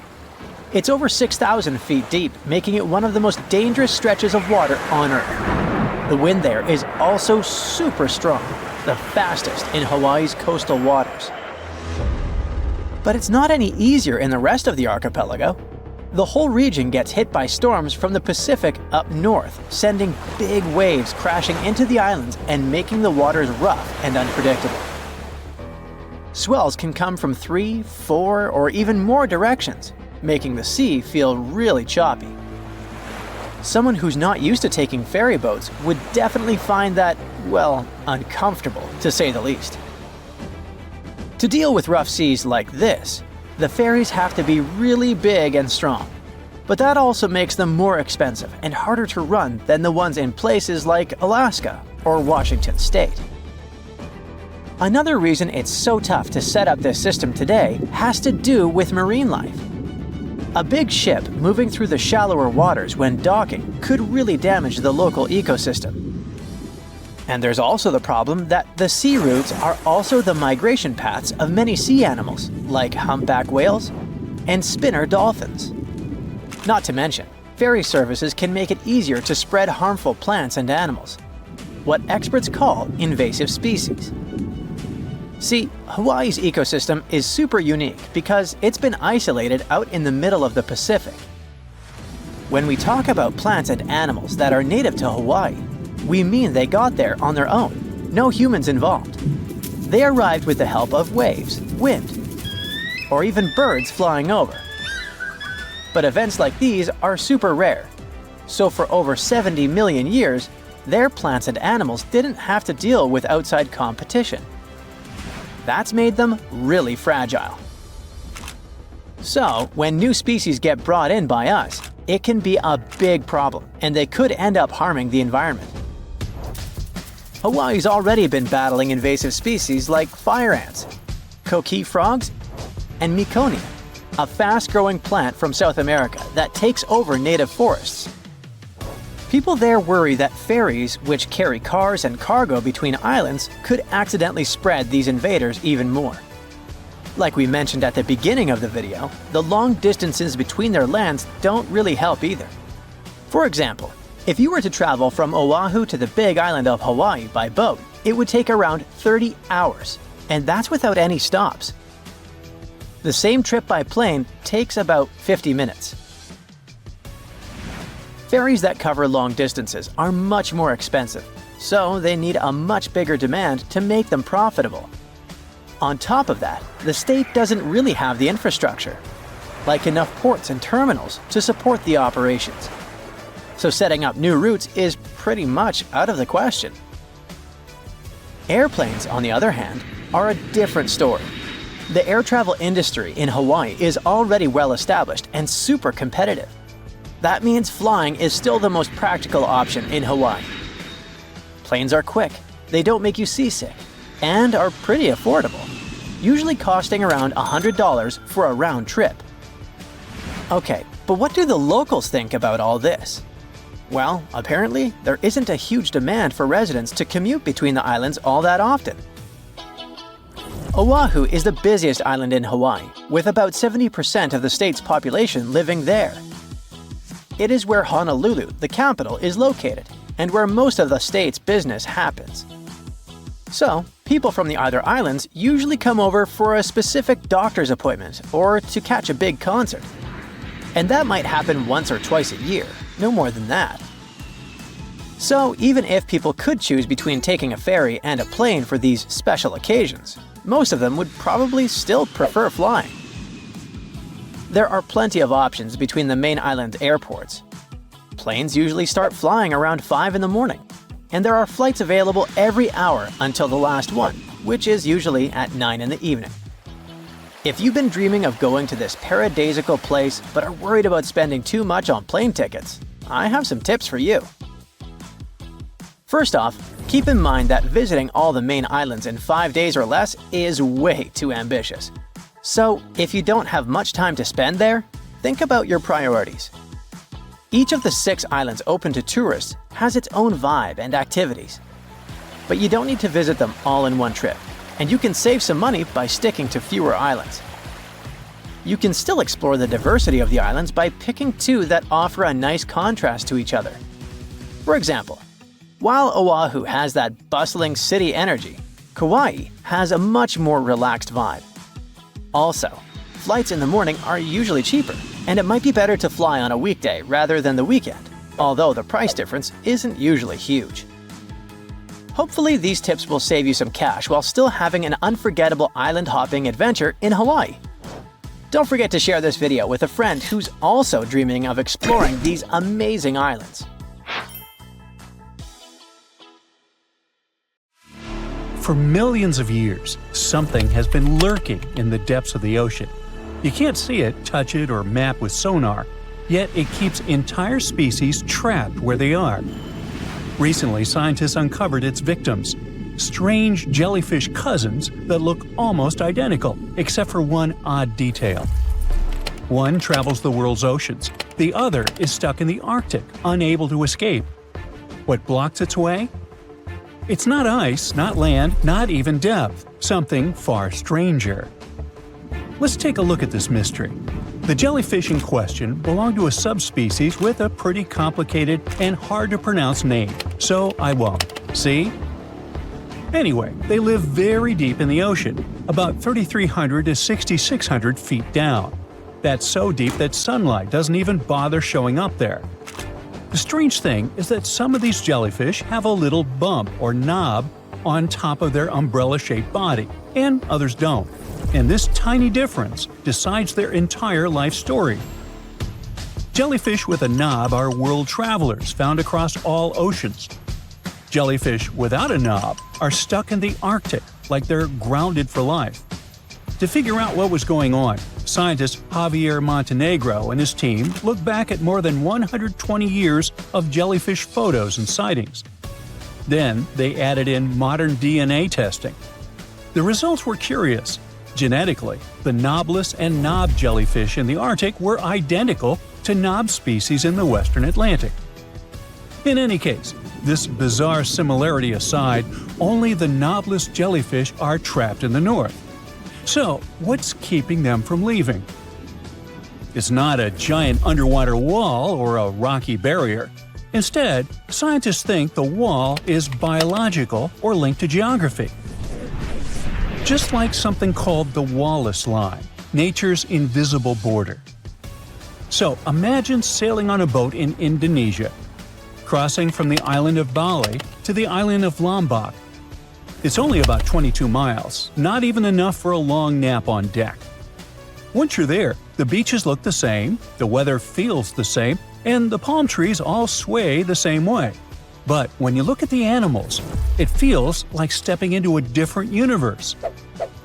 It's over 6,000 feet deep, making it one of the most dangerous stretches of water on Earth. The wind there is also super strong, the fastest in Hawaii's coastal waters. But it's not any easier in the rest of the archipelago. The whole region gets hit by storms from the Pacific up north, sending big waves crashing into the islands and making the waters rough and unpredictable. Swells can come from 3, 4, or even more directions, making the sea feel really choppy. Someone who's not used to taking ferry boats would definitely find that, well, uncomfortable, to say the least. To deal with rough seas like this, the ferries have to be really big and strong. But that also makes them more expensive and harder to run than the ones in places like Alaska or Washington State. Another reason it's so tough to set up this system today has to do with marine life. A big ship moving through the shallower waters when docking could really damage the local ecosystem. And there's also the problem that the sea routes are also the migration paths of many sea animals, like humpback whales and spinner dolphins. Not to mention, ferry services can make it easier to spread harmful plants and animals, what experts call invasive species. See, Hawaii's ecosystem is super unique because it's been isolated out in the middle of the Pacific. When we talk about plants and animals that are native to Hawaii, we mean they got there on their own, no humans involved. They arrived with the help of waves, wind, or even birds flying over. But events like these are super rare, so for over 70 million years, their plants and animals didn't have to deal with outside competition. That's made them really fragile. So, when new species get brought in by us, it can be a big problem, and they could end up harming the environment. Hawaii's already been battling invasive species like fire ants, coqui frogs, and meconium, a fast-growing plant from South America that takes over native forests. People there worry that ferries, which carry cars and cargo between islands, could accidentally spread these invaders even more. Like we mentioned at the beginning of the video, the long distances between their lands don't really help either. For example, if you were to travel from Oahu to the big island of Hawaii by boat, it would take around 30 hours, and that's without any stops. The same trip by plane takes about 50 minutes. Ferries that cover long distances are much more expensive, so they need a much bigger demand to make them profitable. On top of that, the state doesn't really have the infrastructure, like enough ports and terminals to support the operations. So setting up new routes is pretty much out of the question. Airplanes, on the other hand, are a different story. The air travel industry in Hawaii is already well established and super competitive. That means flying is still the most practical option in Hawaii. Planes are quick, they don't make you seasick, and are pretty affordable, usually costing around $100 for a round trip. Okay, but what do the locals think about all this? Well, apparently, there isn't a huge demand for residents to commute between the islands all that often. Oahu is the busiest island in Hawaii, with about 70% of the state's population living there. It is where Honolulu, the capital, is located, and where most of the state's business happens. So, people from the other islands usually come over for a specific doctor's appointment or to catch a big concert. And that might happen once or twice a year, no more than that. So, even if people could choose between taking a ferry and a plane for these special occasions, most of them would probably still prefer flying. There are plenty of options between the main island airports. Planes usually start flying around 5 in the morning, and there are flights available every hour until the last one, which is usually at 9 in the evening. If you've been dreaming of going to this paradisiacal place but are worried about spending too much on plane tickets, I have some tips for you. First off, keep in mind that visiting all the main islands in 5 days or less is way too ambitious. So, if you don't have much time to spend there, think about your priorities. Each of the 6 islands open to tourists has its own vibe and activities. But you don't need to visit them all in one trip, and you can save some money by sticking to fewer islands. you can still explore the diversity of the islands by picking two that offer a nice contrast to each other. For example, while Oahu has that bustling city energy, Kauai has a much more relaxed vibe. Also, flights in the morning are usually cheaper, and it might be better to fly on a weekday rather than the weekend, although the price difference isn't usually huge. Hopefully these tips will save you some cash while still having an unforgettable island hopping adventure in Hawaii. Don't forget to share this video with a friend who's also dreaming of exploring these amazing islands. For millions of years, something has been lurking in the depths of the ocean. You can't see it, touch it, or map with sonar, yet it keeps entire species trapped where they are. Recently, scientists uncovered its victims, strange jellyfish cousins that look almost identical, except for one odd detail. One travels the world's oceans, the other is stuck in the Arctic, unable to escape. What blocks its way? It's not ice, not land, not even depth, something far stranger. Let's take a look at this mystery. The jellyfish in question belong to a subspecies with a pretty complicated and hard-to-pronounce name, so I won't. See? Anyway, they live very deep in the ocean, about 3,300 to 6,600 feet down. That's so deep that sunlight doesn't even bother showing up there. The strange thing is that some of these jellyfish have a little bump or knob on top of their umbrella-shaped body, and others don't. And this tiny difference decides their entire life story. Jellyfish with a knob are world travelers found across all oceans. Jellyfish without a knob are stuck in the Arctic, like they're grounded for life. To figure out what was going on, scientist Javier Montenegro and his team looked back at more than 120 years of jellyfish photos and sightings. Then they added in modern DNA testing. The results were curious. Genetically, the knobless and knob jellyfish in the Arctic were identical to knob species in the western Atlantic. In any case, this bizarre similarity aside, only the knobless jellyfish are trapped in the north. So, what's keeping them from leaving? It's not a giant underwater wall or a rocky barrier. Instead, scientists think the wall is biological or linked to geography. Just like something called the Wallace Line, nature's invisible border. So, imagine sailing on a boat in Indonesia, crossing from the island of Bali to the island of Lombok. It's only about 22 miles, not even enough for a long nap on deck. Once you're there, the beaches look the same, the weather feels the same, and the palm trees all sway the same way. But when you look at the animals, it feels like stepping into a different universe.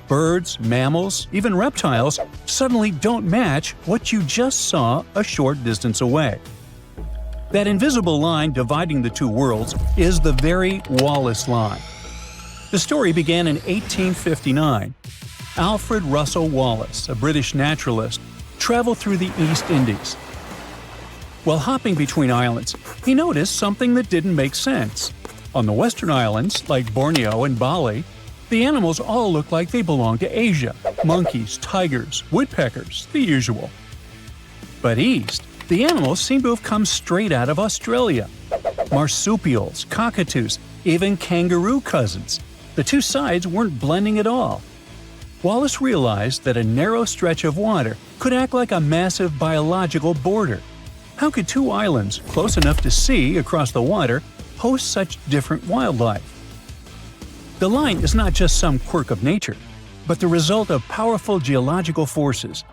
Birds, mammals, even reptiles suddenly don't match what you just saw a short distance away. That invisible line dividing the two worlds is the very Wallace Line. The story began in 1859. Alfred Russel Wallace, a British naturalist, traveled through the East Indies. While hopping between islands, he noticed something that didn't make sense. On the western islands, like Borneo and Bali, the animals all look like they belong to Asia – monkeys, tigers, woodpeckers, the usual. But east, the animals seem to have come straight out of Australia. Marsupials, cockatoos, even kangaroo cousins. The two sides weren't blending at all. Wallace realized that a narrow stretch of water could act like a massive biological border. How could two islands, close enough to see across the water, host such different wildlife? The line is not just some quirk of nature, but the result of powerful geological forces.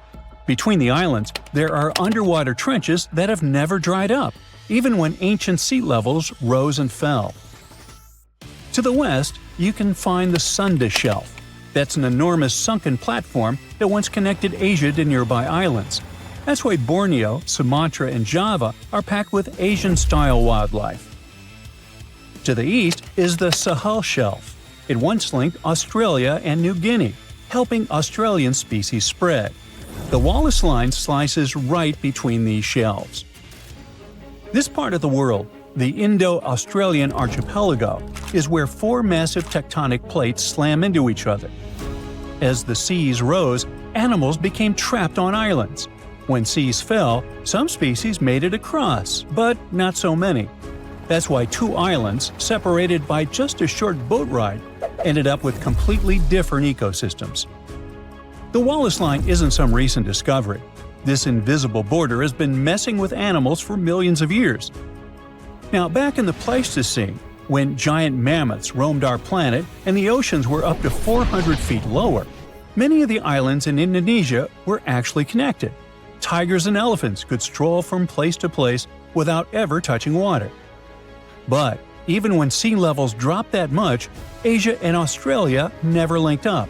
Between the islands, there are underwater trenches that have never dried up, even when ancient sea levels rose and fell. To the west, you can find the Sunda Shelf. That's an enormous sunken platform that once connected Asia to nearby islands. That's why Borneo, Sumatra, and Java are packed with Asian-style wildlife. To the east is the Sahel Shelf. It once linked Australia and New Guinea, helping Australian species spread. The Wallace Line slices right between these shelves. This part of the world, the Indo-Australian archipelago, is where four massive tectonic plates slam into each other. As the seas rose, animals became trapped on islands. When seas fell, some species made it across, but not so many. That's why two islands, separated by just a short boat ride, ended up with completely different ecosystems. The Wallace Line isn't some recent discovery. This invisible border has been messing with animals for millions of years. Now, back in the Pleistocene, when giant mammoths roamed our planet and the oceans were up to 400 feet lower, many of the islands in Indonesia were actually connected. Tigers and elephants could stroll from place to place without ever touching water. But even when sea levels dropped that much, Asia and Australia never linked up.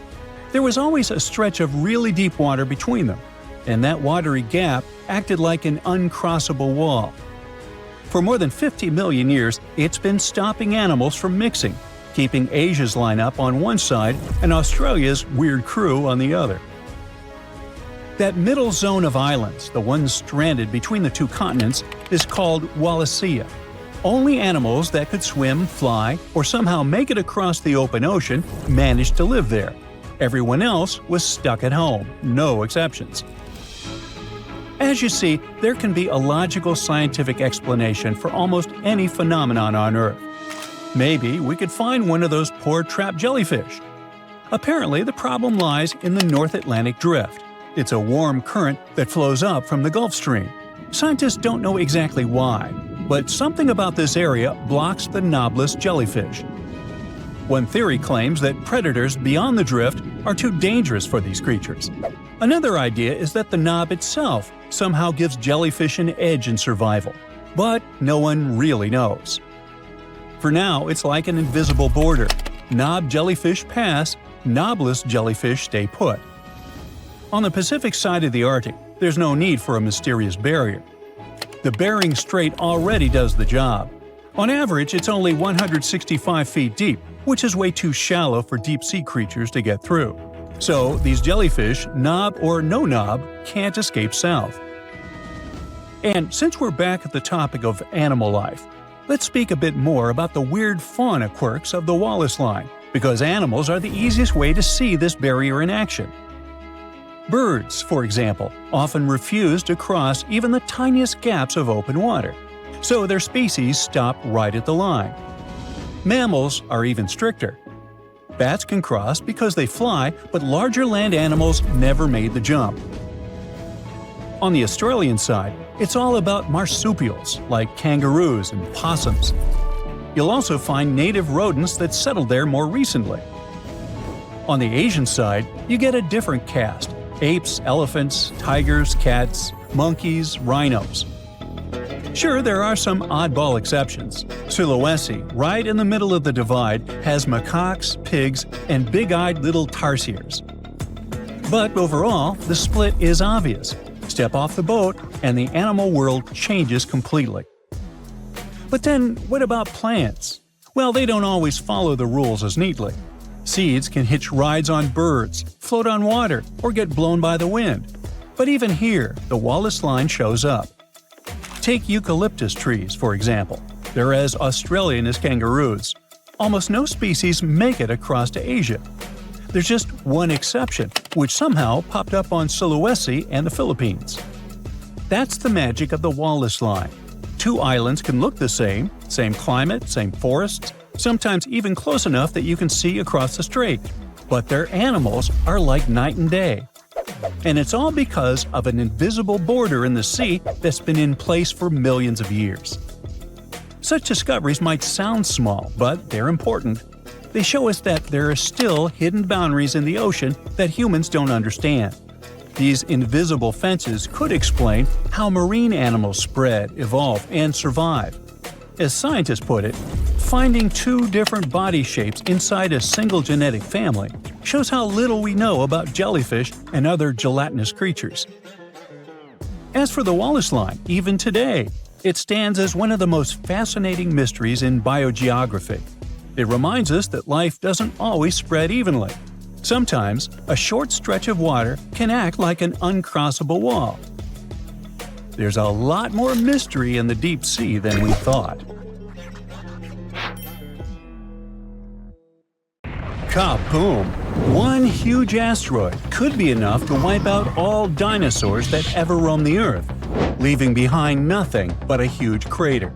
There was always a stretch of really deep water between them, and that watery gap acted like an uncrossable wall. For more than 50 million years, it's been stopping animals from mixing, keeping Asia's lineup on one side and Australia's weird crew on the other. That middle zone of islands, the ones stranded between the two continents, is called Wallacea. Only animals that could swim, fly, or somehow make it across the open ocean managed to live there. Everyone else was stuck at home, no exceptions. As you see, there can be a logical scientific explanation for almost any phenomenon on Earth. Maybe we could find one of those poor trapped jellyfish. Apparently, the problem lies in the North Atlantic Drift. It's a warm current that flows up from the Gulf Stream. Scientists don't know exactly why, but something about this area blocks the knobless jellyfish. One theory claims that predators beyond the drift are too dangerous for these creatures. Another idea is that the knob itself somehow gives jellyfish an edge in survival, but no one really knows. For now, it's like an invisible border. Knob jellyfish pass, knobless jellyfish stay put. On the Pacific side of the Arctic, there's no need for a mysterious barrier. The Bering Strait already does the job. On average, it's only 165 feet deep, which is way too shallow for deep-sea creatures to get through. So these jellyfish, knob or no knob, can't escape south. And since we're back at the topic of animal life, let's speak a bit more about the weird fauna quirks of the Wallace Line, because animals are the easiest way to see this barrier in action. Birds, for example, often refuse to cross even the tiniest gaps of open water, so their species stop right at the line. Mammals are even stricter. Bats can cross because they fly, but larger land animals never made the jump. On the Australian side, it's all about marsupials like kangaroos and possums. You'll also find native rodents that settled there more recently. On the Asian side, you get a different cast: apes, elephants, tigers, cats, monkeys, rhinos. Sure, there are some oddball exceptions. Sulawesi, right in the middle of the divide, has macaques, pigs, and big-eyed little tarsiers. But overall, the split is obvious. Step off the boat, and the animal world changes completely. But then, what about plants? Well, they don't always follow the rules as neatly. Seeds can hitch rides on birds, float on water, or get blown by the wind. But even here, the Wallace Line shows up. Take eucalyptus trees, for example. They're as Australian as kangaroos. Almost no species make it across to Asia. There's just one exception, which somehow popped up on Sulawesi and the Philippines. That's the magic of the Wallace Line. Two islands can look the same climate, same forests, sometimes even close enough that you can see across the strait. But their animals are like night and day. And it's all because of an invisible border in the sea that's been in place for millions of years. Such discoveries might sound small, but they're important. They show us that there are still hidden boundaries in the ocean that humans don't understand. These invisible fences could explain how marine animals spread, evolve, and survive. As scientists put it, finding two different body shapes inside a single genetic family shows how little we know about jellyfish and other gelatinous creatures. As for the Wallace Line, even today, it stands as one of the most fascinating mysteries in biogeography. It reminds us that life doesn't always spread evenly. Sometimes, a short stretch of water can act like an uncrossable wall. There's a lot more mystery in the deep sea than we thought. Kaboom! One huge asteroid could be enough to wipe out all dinosaurs that ever roamed the Earth, leaving behind nothing but a huge crater.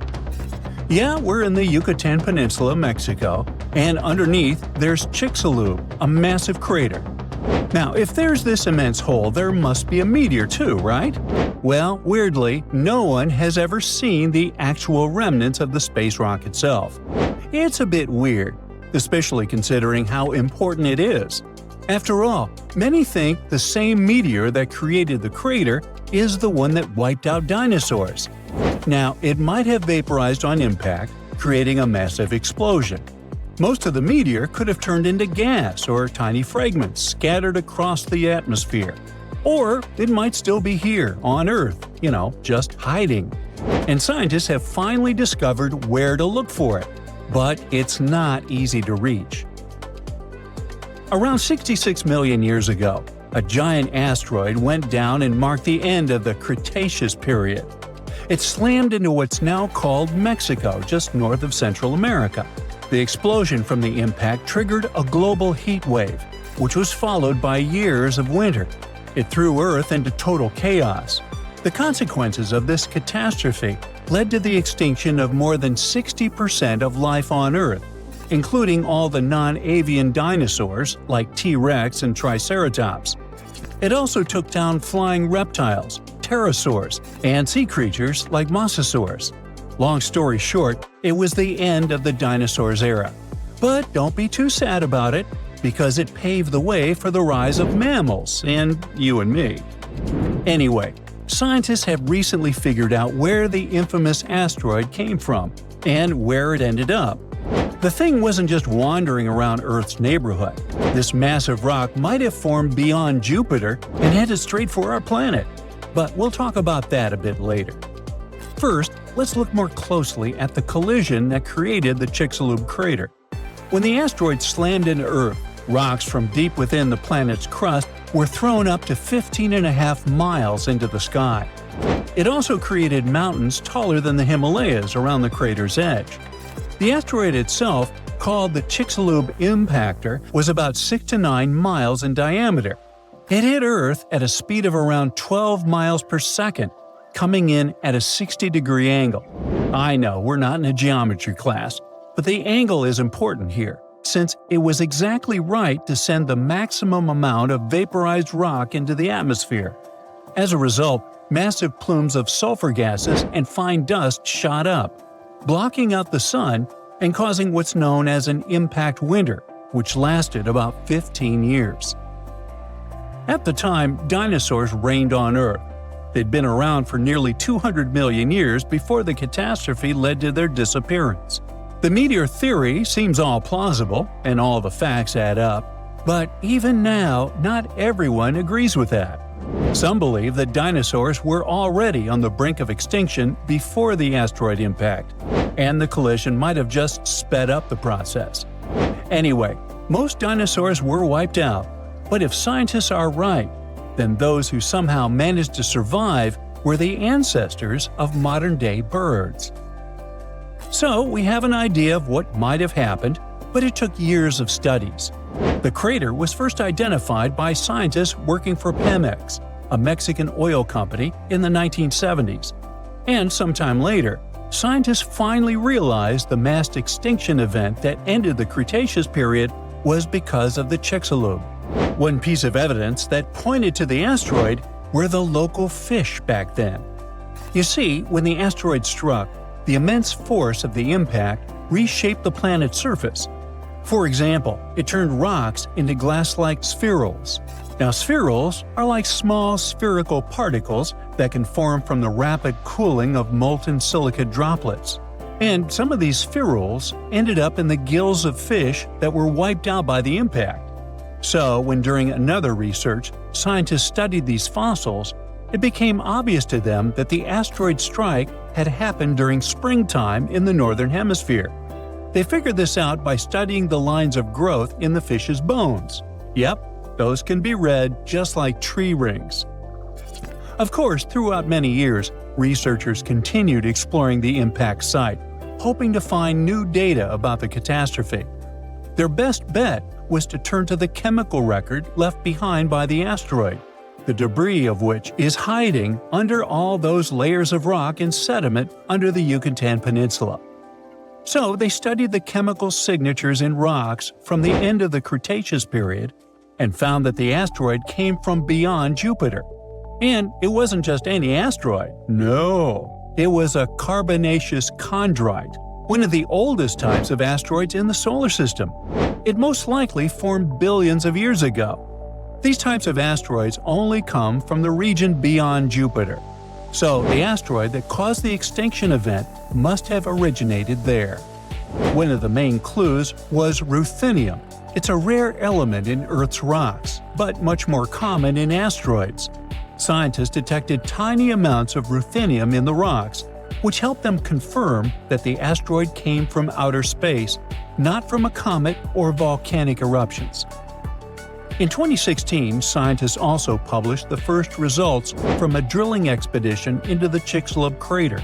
Yeah, we're in the Yucatan Peninsula, Mexico, and underneath there's Chicxulub, a massive crater. Now, if there's this immense hole, there must be a meteor too, right? Well, weirdly, no one has ever seen the actual remnants of the space rock itself. It's a bit weird, especially considering how important it is. After all, many think the same meteor that created the crater is the one that wiped out dinosaurs. Now, it might have vaporized on impact, creating a massive explosion. Most of the meteor could have turned into gas or tiny fragments scattered across the atmosphere. Or it might still be here, on Earth, just hiding. And scientists have finally discovered where to look for it. But it's not easy to reach. Around 66 million years ago, a giant asteroid went down and marked the end of the Cretaceous period. It slammed into what's now called Mexico, just north of Central America. The explosion from the impact triggered a global heat wave, which was followed by years of winter. It threw Earth into total chaos. The consequences of this catastrophe led to the extinction of more than 60% of life on Earth, including all the non-avian dinosaurs like T-Rex and Triceratops. It also took down flying reptiles, pterosaurs, and sea creatures like mosasaurs. Long story short, it was the end of the dinosaurs era. But don't be too sad about it, because it paved the way for the rise of mammals, and you and me. Anyway, scientists have recently figured out where the infamous asteroid came from, and where it ended up. The thing wasn't just wandering around Earth's neighborhood. This massive rock might have formed beyond Jupiter and headed straight for our planet. But we'll talk about that a bit later. First, let's look more closely at the collision that created the Chicxulub crater. When the asteroid slammed into Earth, rocks from deep within the planet's crust were thrown up to 15.5 miles into the sky. It also created mountains taller than the Himalayas around the crater's edge. The asteroid itself, called the Chicxulub impactor, was about 6 to 9 miles in diameter. It hit Earth at a speed of around 12 miles per second, coming in at a 60-degree angle. I know we're not in a geometry class, but the angle is important here, since it was exactly right to send the maximum amount of vaporized rock into the atmosphere. As a result, massive plumes of sulfur gases and fine dust shot up, blocking out the sun and causing what's known as an impact winter, which lasted about 15 years. At the time, dinosaurs reigned on Earth. They'd been around for nearly 200 million years before the catastrophe led to their disappearance. The meteor theory seems all plausible, and all the facts add up, but even now, not everyone agrees with that. Some believe that dinosaurs were already on the brink of extinction before the asteroid impact, and the collision might have just sped up the process. Anyway, most dinosaurs were wiped out, but if scientists are right, then those who somehow managed to survive were the ancestors of modern-day birds. So we have an idea of what might have happened, but it took years of studies. The crater was first identified by scientists working for Pemex, a Mexican oil company, in the 1970s. And sometime later, scientists finally realized the mass extinction event that ended the Cretaceous period was because of the Chicxulub. One piece of evidence that pointed to the asteroid were the local fish back then. You see, when the asteroid struck, the immense force of the impact reshaped the planet's surface. For example, it turned rocks into glass-like spherules. Now, spherules are like small spherical particles that can form from the rapid cooling of molten silica droplets. And some of these spherules ended up in the gills of fish that were wiped out by the impact. So, when during another research, scientists studied these fossils, it became obvious to them that the asteroid strike had happened during springtime in the northern hemisphere. They figured this out by studying the lines of growth in the fish's bones. Yep, those can be read just like tree rings. Of course, throughout many years, researchers continued exploring the impact site, hoping to find new data about the catastrophe. Their best bet was to turn to the chemical record left behind by the asteroid, the debris of which is hiding under all those layers of rock and sediment under the Yucatan Peninsula. So they studied the chemical signatures in rocks from the end of the Cretaceous period and found that the asteroid came from beyond Jupiter. And it wasn't just any asteroid. No, it was a carbonaceous chondrite, one of the oldest types of asteroids in the solar system. It most likely formed billions of years ago. These types of asteroids only come from the region beyond Jupiter. So the asteroid that caused the extinction event must have originated there. One of the main clues was ruthenium. It's a rare element in Earth's rocks, but much more common in asteroids. Scientists detected tiny amounts of ruthenium in the rocks, which helped them confirm that the asteroid came from outer space, not from a comet or volcanic eruptions. In 2016, scientists also published the first results from a drilling expedition into the Chicxulub crater.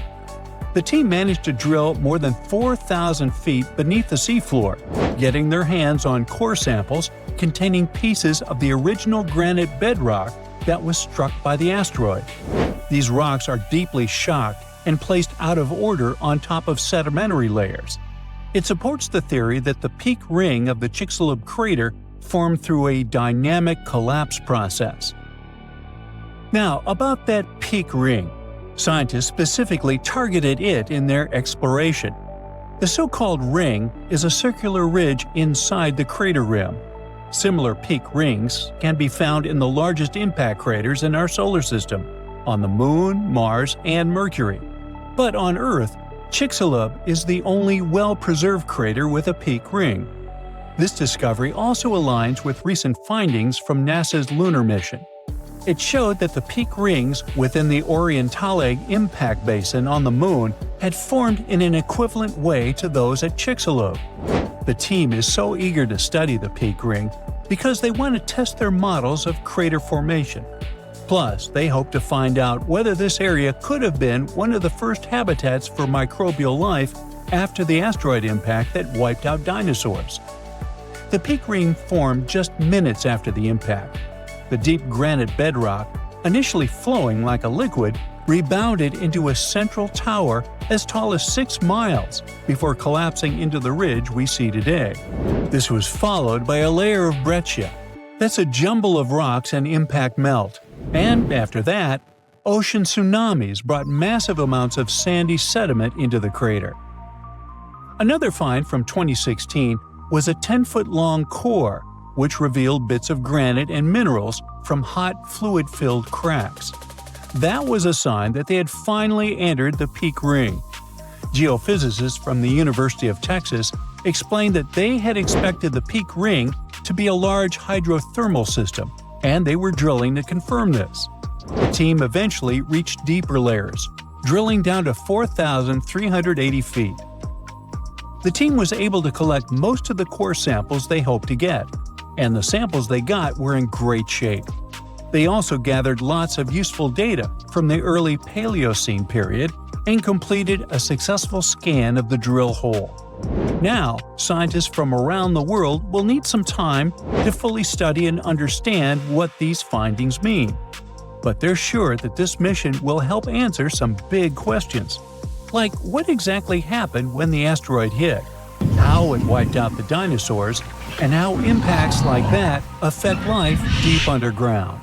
The team managed to drill more than 4,000 feet beneath the seafloor, getting their hands on core samples containing pieces of the original granite bedrock that was struck by the asteroid. These rocks are deeply shocked and placed out of order on top of sedimentary layers. It supports the theory that the peak ring of the Chicxulub crater formed through a dynamic collapse process. Now, about that peak ring. Scientists specifically targeted it in their exploration. The so-called ring is a circular ridge inside the crater rim. Similar peak rings can be found in the largest impact craters in our solar system, on the Moon, Mars, and Mercury. But on Earth, Chicxulub is the only well-preserved crater with a peak ring. This discovery also aligns with recent findings from NASA's lunar mission. It showed that the peak rings within the Orientale impact basin on the Moon had formed in an equivalent way to those at Chicxulub. The team is so eager to study the peak ring because they want to test their models of crater formation. Plus, they hope to find out whether this area could have been one of the first habitats for microbial life after the asteroid impact that wiped out dinosaurs. The peak ring formed just minutes after the impact. The deep granite bedrock, initially flowing like a liquid, rebounded into a central tower as tall as 6 miles before collapsing into the ridge we see today. This was followed by a layer of breccia. That's a jumble of rocks and impact melt. And after that, ocean tsunamis brought massive amounts of sandy sediment into the crater. Another find from 2016 was a 10-foot-long core, which revealed bits of granite and minerals from hot, fluid-filled cracks. That was a sign that they had finally entered the peak ring. Geophysicists from the University of Texas explained that they had expected the peak ring to be a large hydrothermal system, and they were drilling to confirm this. The team eventually reached deeper layers, drilling down to 4,380 feet. The team was able to collect most of the core samples they hoped to get, and the samples they got were in great shape. They also gathered lots of useful data from the early Paleocene period and completed a successful scan of the drill hole. Now, scientists from around the world will need some time to fully study and understand what these findings mean. But they're sure that this mission will help answer some big questions, like what exactly happened when the asteroid hit, how it wiped out the dinosaurs, and how impacts like that affect life deep underground.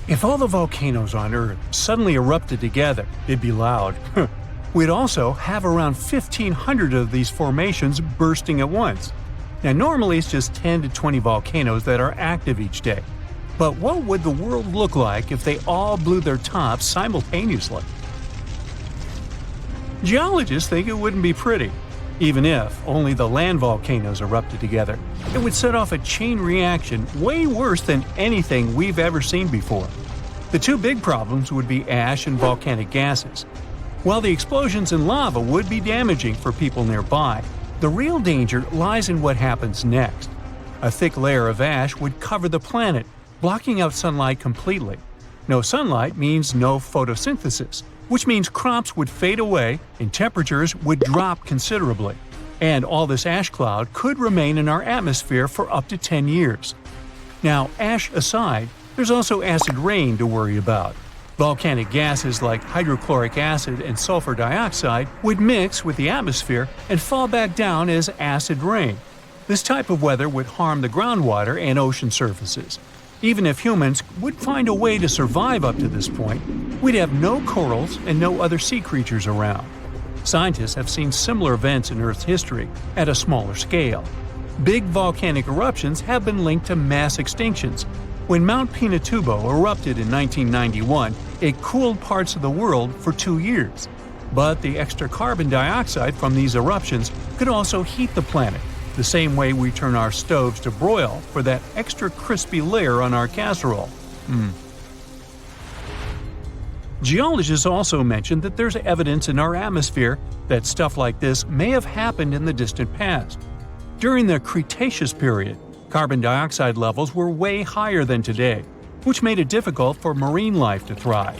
If all the volcanoes on Earth suddenly erupted together, it'd be loud. We'd also have around 1,500 of these formations bursting at once. Now normally it's just 10 to 20 volcanoes that are active each day. But what would the world look like if they all blew their tops simultaneously? Geologists think it wouldn't be pretty. Even if only the land volcanoes erupted together, it would set off a chain reaction way worse than anything we've ever seen before. The two big problems would be ash and volcanic gases. While the explosions in lava would be damaging for people nearby, the real danger lies in what happens next. A thick layer of ash would cover the planet, blocking out sunlight completely. No sunlight means no photosynthesis, which means crops would fade away and temperatures would drop considerably. And all this ash cloud could remain in our atmosphere for up to 10 years. Now, ash aside, there's also acid rain to worry about. Volcanic gases like hydrochloric acid and sulfur dioxide would mix with the atmosphere and fall back down as acid rain. This type of weather would harm the groundwater and ocean surfaces. Even if humans would find a way to survive up to this point, we'd have no corals and no other sea creatures around. Scientists have seen similar events in Earth's history at a smaller scale. Big volcanic eruptions have been linked to mass extinctions. When Mount Pinatubo erupted in 1991, it cooled parts of the world for 2 years. But the extra carbon dioxide from these eruptions could also heat the planet, the same way we turn our stoves to broil for that extra crispy layer on our casserole. Geologists also mentioned that there's evidence in our atmosphere that stuff like this may have happened in the distant past. During the Cretaceous period, carbon dioxide levels were way higher than today, which made it difficult for marine life to thrive.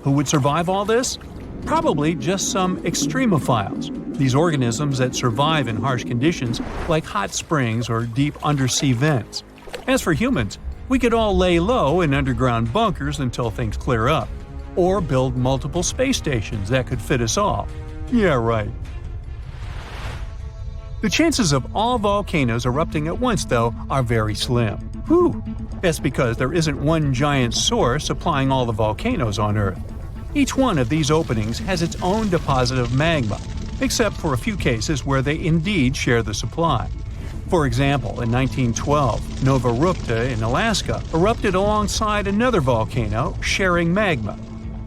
Who would survive all this? Probably just some extremophiles, these organisms that survive in harsh conditions like hot springs or deep undersea vents. As for humans, we could all lay low in underground bunkers until things clear up, or build multiple space stations that could fit us all. Yeah, right. The chances of all volcanoes erupting at once, though, are very slim. Whew! That's because there isn't one giant source supplying all the volcanoes on Earth. Each one of these openings has its own deposit of magma, except for a few cases where they indeed share the supply. For example, in 1912, Nova Rupta in Alaska erupted alongside another volcano sharing magma.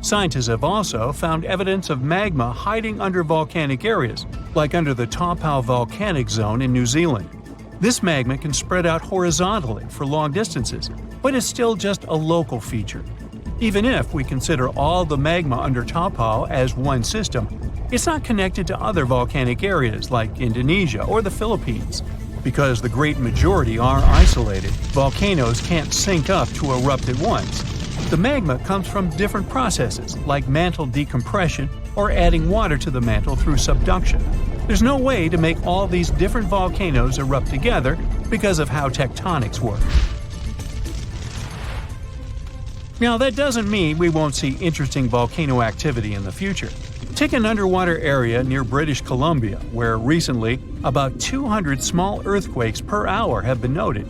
Scientists have also found evidence of magma hiding under volcanic areas, like under the Taupau volcanic zone in New Zealand. This magma can spread out horizontally for long distances, but is still just a local feature. Even if we consider all the magma under Taupau as one system, it's not connected to other volcanic areas like Indonesia or the Philippines. Because the great majority are isolated, volcanoes can't sync up to erupt at once. The magma comes from different processes, like mantle decompression or adding water to the mantle through subduction. There's no way to make all these different volcanoes erupt together because of how tectonics work. Now, that doesn't mean we won't see interesting volcano activity in the future. Take an underwater area near British Columbia, where recently about 200 small earthquakes per hour have been noted.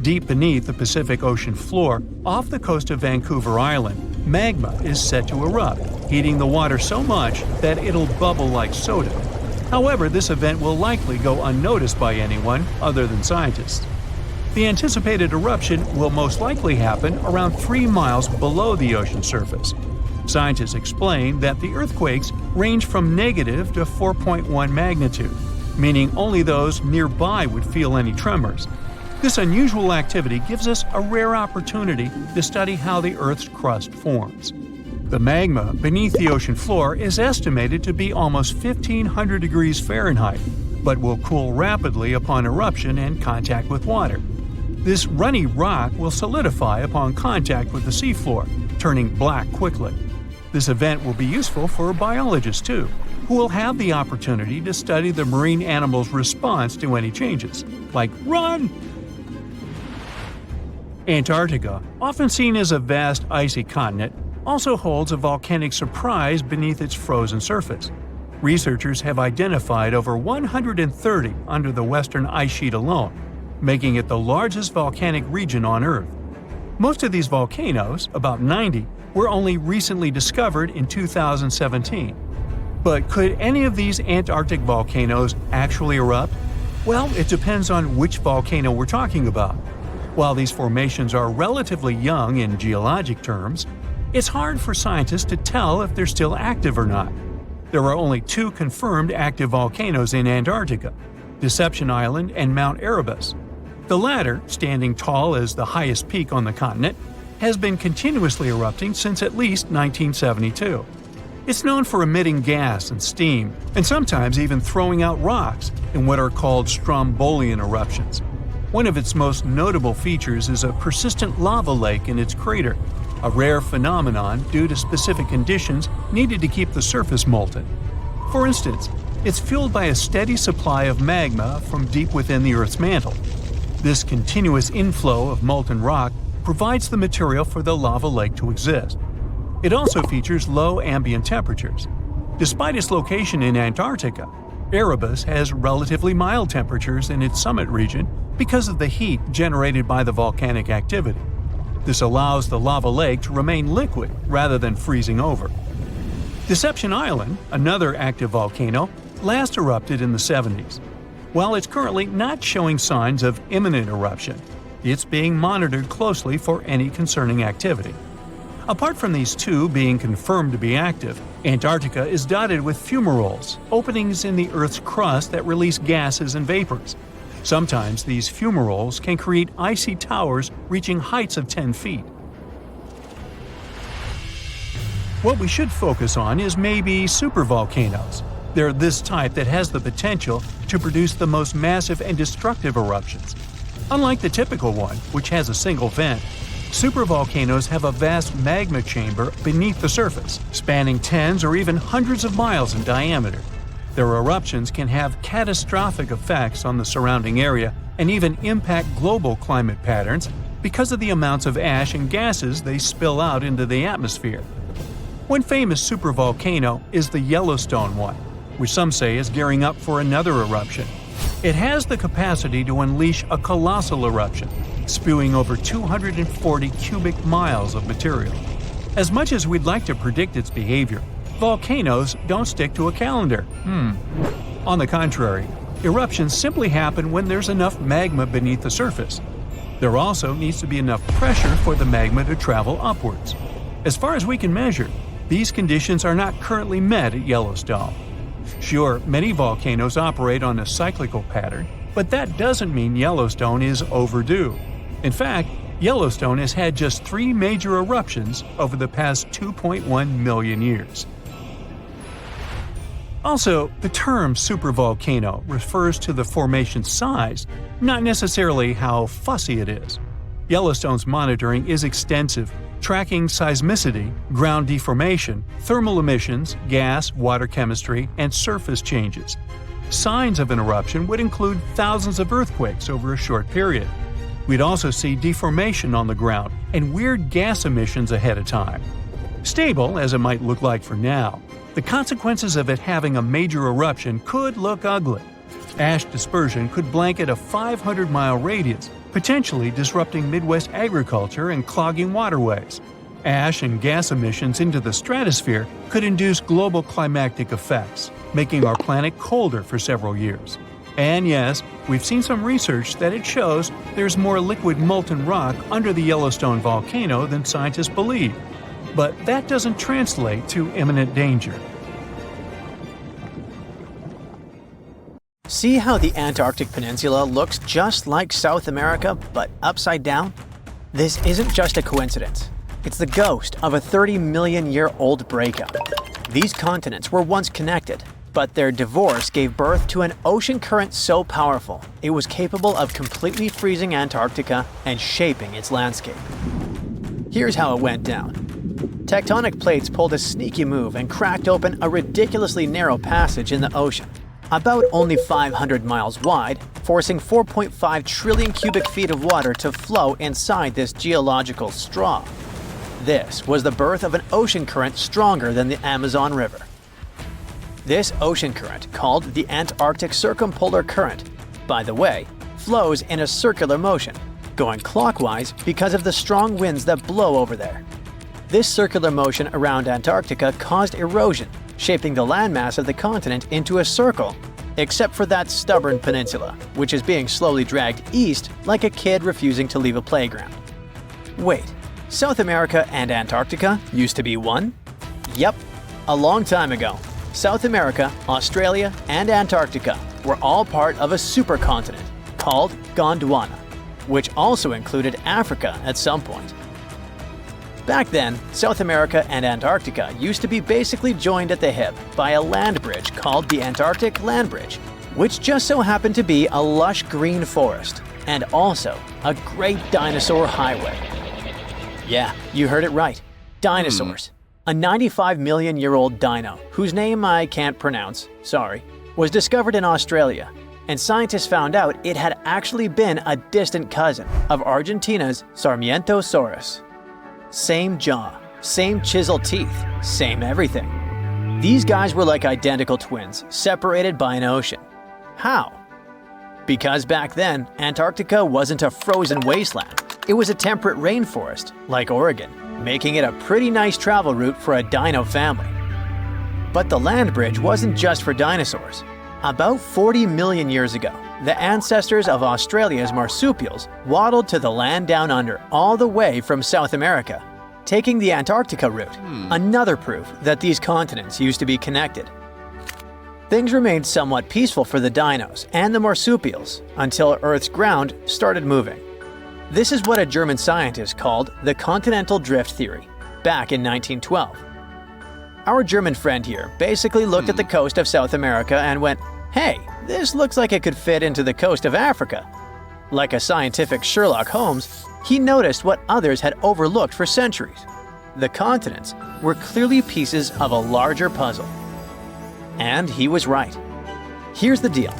Deep beneath the Pacific Ocean floor, off the coast of Vancouver Island, magma is set to erupt, heating the water so much that it'll bubble like soda. However, this event will likely go unnoticed by anyone other than scientists. The anticipated eruption will most likely happen around 3 miles below the ocean surface. Scientists explain that the earthquakes range from negative to 4.1 magnitude, meaning only those nearby would feel any tremors. This unusual activity gives us a rare opportunity to study how the Earth's crust forms. The magma beneath the ocean floor is estimated to be almost 1,500 degrees Fahrenheit, but will cool rapidly upon eruption and contact with water. This runny rock will solidify upon contact with the seafloor, turning black quickly. This event will be useful for biologists too, who will have the opportunity to study the marine animal's response to any changes, like run! Antarctica, often seen as a vast icy continent, also holds a volcanic surprise beneath its frozen surface. Researchers have identified over 130 under the western ice sheet alone, making it the largest volcanic region on Earth. Most of these volcanoes, about 90, were only recently discovered in 2017. But could any of these Antarctic volcanoes actually erupt? Well, it depends on which volcano we're talking about. While these formations are relatively young in geologic terms, it's hard for scientists to tell if they're still active or not. There are only 2 confirmed active volcanoes in Antarctica, Deception Island and Mount Erebus. The latter, standing tall as the highest peak on the continent, has been continuously erupting since at least 1972. It's known for emitting gas and steam, and sometimes even throwing out rocks in what are called strombolian eruptions. One of its most notable features is a persistent lava lake in its crater, a rare phenomenon due to specific conditions needed to keep the surface molten. For instance, It's fueled by a steady supply of magma from deep within the Earth's mantle. This continuous inflow of molten rock provides the material for the lava lake to exist. It also features low ambient temperatures. Despite its location in Antarctica, Erebus has relatively mild temperatures in its summit region because of the heat generated by the volcanic activity. This allows the lava lake to remain liquid rather than freezing over. Deception Island, another active volcano, last erupted in the 70s. While it's currently not showing signs of imminent eruption, it's being monitored closely for any concerning activity. Apart from these two being confirmed to be active, Antarctica is dotted with fumaroles, openings in the Earth's crust that release gases and vapors. Sometimes these fumaroles can create icy towers reaching heights of 10 feet. What we should focus on is maybe supervolcanoes. They're this type that has the potential to produce the most massive and destructive eruptions. Unlike the typical one, which has a single vent, supervolcanoes have a vast magma chamber beneath the surface, spanning tens or even hundreds of miles in diameter. Their eruptions can have catastrophic effects on the surrounding area and even impact global climate patterns because of the amounts of ash and gases they spill out into the atmosphere. One famous supervolcano is the Yellowstone one, which some say is gearing up for another eruption. It has the capacity to unleash a colossal eruption, spewing over 240 cubic miles of material. As much as we'd like to predict its behavior, volcanoes don't stick to a calendar. On the contrary, eruptions simply happen when there's enough magma beneath the surface. There also needs to be enough pressure for the magma to travel upwards. As far as we can measure, these conditions are not currently met at Yellowstone. Sure, many volcanoes operate on a cyclical pattern, but that doesn't mean Yellowstone is overdue. In fact, Yellowstone has had just 3 major eruptions over the past 2.1 million years. Also, the term supervolcano refers to the formation's size, not necessarily how fussy it is. Yellowstone's monitoring is extensive, tracking seismicity, ground deformation, thermal emissions, gas, water chemistry, and surface changes. Signs of an eruption would include thousands of earthquakes over a short period. We'd also see deformation on the ground and weird gas emissions ahead of time. Stable, as it might look like for now, the consequences of it having a major eruption could look ugly. Ash dispersion could blanket a 500-mile radius, potentially disrupting Midwest agriculture and clogging waterways. Ash and gas emissions into the stratosphere could induce global climatic effects, making our planet colder for several years. And yes, we've seen some research that it shows there's more liquid molten rock under the Yellowstone volcano than scientists believe. But that doesn't translate to imminent danger. See how the Antarctic Peninsula looks just like South America, but upside down? This isn't just a coincidence. It's the ghost of a 30-million-year-old breakup. These continents were once connected, but their divorce gave birth to an ocean current so powerful it was capable of completely freezing Antarctica and shaping its landscape. Here's how it went down. Tectonic plates pulled a sneaky move and cracked open a ridiculously narrow passage in the ocean, about only 500 miles wide, forcing 4.5 trillion cubic feet of water to flow inside this geological straw. This was the birth of an ocean current stronger than the Amazon River. This ocean current, called the Antarctic Circumpolar Current, by the way, flows in a circular motion, going clockwise because of the strong winds that blow over there. This circular motion around Antarctica caused erosion, shaping the landmass of the continent into a circle, except for that stubborn peninsula, which is being slowly dragged east like a kid refusing to leave a playground. Wait, South America and Antarctica used to be one? Yep, a long time ago. South America, Australia, and Antarctica were all part of a supercontinent called Gondwana, which also included Africa at some point. Back then, South America and Antarctica used to be basically joined at the hip by a land bridge called the Antarctic Land Bridge, which just so happened to be a lush green forest and also a great dinosaur highway. Yeah, you heard it right. Dinosaurs. A 95-million-year-old dino, whose name I can't pronounce, sorry, was discovered in Australia, and scientists found out it had actually been a distant cousin of Argentina's Sarmientosaurus. Same jaw, same chisel teeth, same everything. These guys were like identical twins, separated by an ocean. How? Because back then, Antarctica wasn't a frozen wasteland. It was a temperate rainforest, like Oregon, making it a pretty nice travel route for a dino family. But the land bridge wasn't just for dinosaurs. About 40 million years ago, the ancestors of Australia's marsupials waddled to the land down under all the way from South America, taking the Antarctica route, another proof that these continents used to be connected. Things remained somewhat peaceful for the dinos and the marsupials until Earth's ground started moving. This is what a German scientist called the continental drift theory, back in 1912. Our German friend here basically looked at the coast of South America and went, "Hey, this looks like it could fit into the coast of Africa." Like a scientific Sherlock Holmes, he noticed what others had overlooked for centuries. The continents were clearly pieces of a larger puzzle. And he was right. Here's the deal.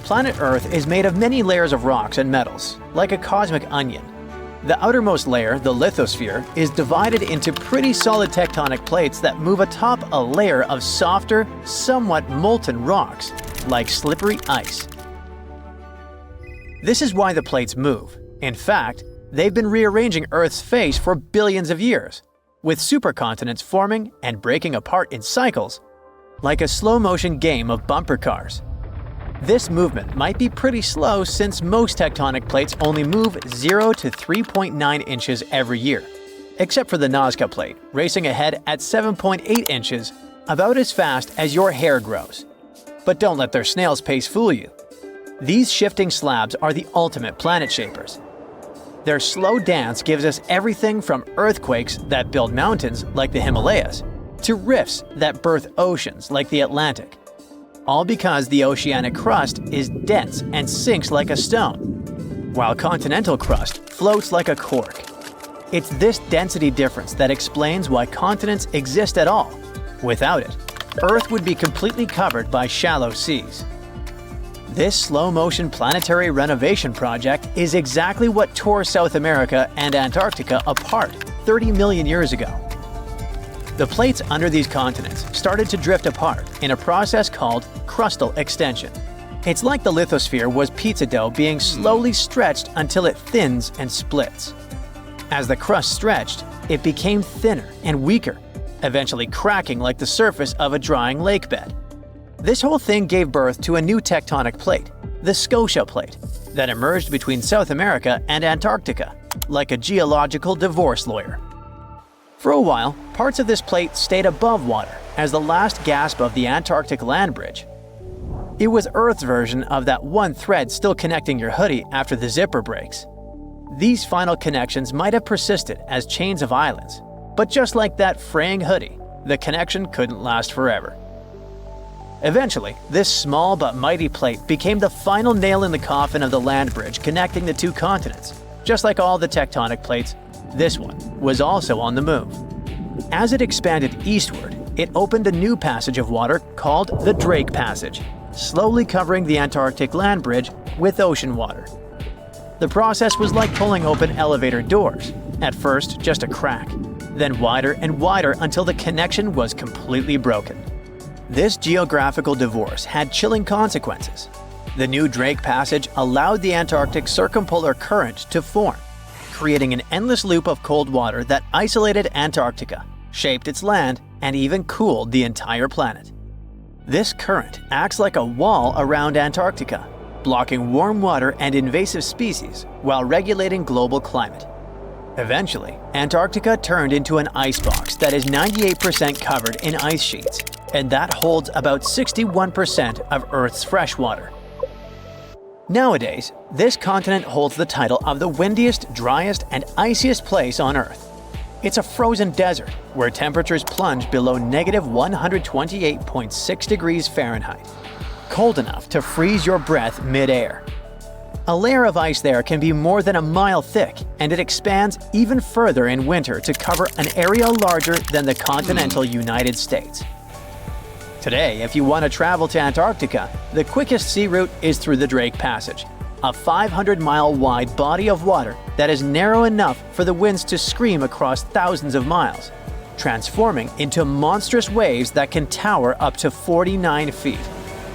Planet Earth is made of many layers of rocks and metals, like a cosmic onion. The outermost layer, the lithosphere, is divided into pretty solid tectonic plates that move atop a layer of softer, somewhat molten rocks, like slippery ice. This is why the plates move. In fact, they've been rearranging Earth's face for billions of years, with supercontinents forming and breaking apart in cycles, like a slow-motion game of bumper cars. This movement might be pretty slow since most tectonic plates only move 0 to 3.9 inches every year, except for the Nazca plate, racing ahead at 7.8 inches, about as fast as your hair grows. But don't let their snail's pace fool you. These shifting slabs are the ultimate planet shapers. Their slow dance gives us everything from earthquakes that build mountains, like the Himalayas, to rifts that birth oceans, like the Atlantic. All because the oceanic crust is dense and sinks like a stone, while continental crust floats like a cork. It's this density difference that explains why continents exist at all. Without it, Earth would be completely covered by shallow seas. This slow-motion planetary renovation project is exactly what tore South America and Antarctica apart 30 million years ago. The plates under these continents started to drift apart in a process called crustal extension. It's like the lithosphere was pizza dough being slowly stretched until it thins and splits. As the crust stretched, it became thinner and weaker, eventually cracking like the surface of a drying lake bed. This whole thing gave birth to a new tectonic plate, the Scotia Plate, that emerged between South America and Antarctica, like a geological divorce lawyer. For a while, parts of this plate stayed above water as the last gasp of the Antarctic land bridge. It was Earth's version of that one thread still connecting your hoodie after the zipper breaks. These final connections might have persisted as chains of islands, but just like that fraying hoodie, the connection couldn't last forever. Eventually, this small but mighty plate became the final nail in the coffin of the land bridge connecting the two continents. Just like all the tectonic plates, this one was also on the move. As it expanded eastward, it opened a new passage of water called the Drake Passage, slowly covering the Antarctic land bridge with ocean water. The process was like pulling open elevator doors. At first, just a crack, then wider and wider until the connection was completely broken. This geographical divorce had chilling consequences. The new Drake Passage allowed the Antarctic circumpolar current to form, creating an endless loop of cold water that isolated Antarctica, shaped its land, and even cooled the entire planet. This current acts like a wall around Antarctica, blocking warm water and invasive species while regulating global climate. Eventually, Antarctica turned into an icebox that is 98% covered in ice sheets, and that holds about 61% of Earth's fresh water. Nowadays, this continent holds the title of the windiest, driest, and iciest place on Earth. It's a frozen desert where temperatures plunge below -128.6 degrees Fahrenheit, cold enough to freeze your breath mid-air. A layer of ice there can be more than a mile thick, and it expands even further in winter to cover an area larger than the continental United States. Today, if you want to travel to Antarctica, the quickest sea route is through the Drake Passage, a 500-mile wide body of water that is narrow enough for the winds to scream across thousands of miles, transforming into monstrous waves that can tower up to 49 feet,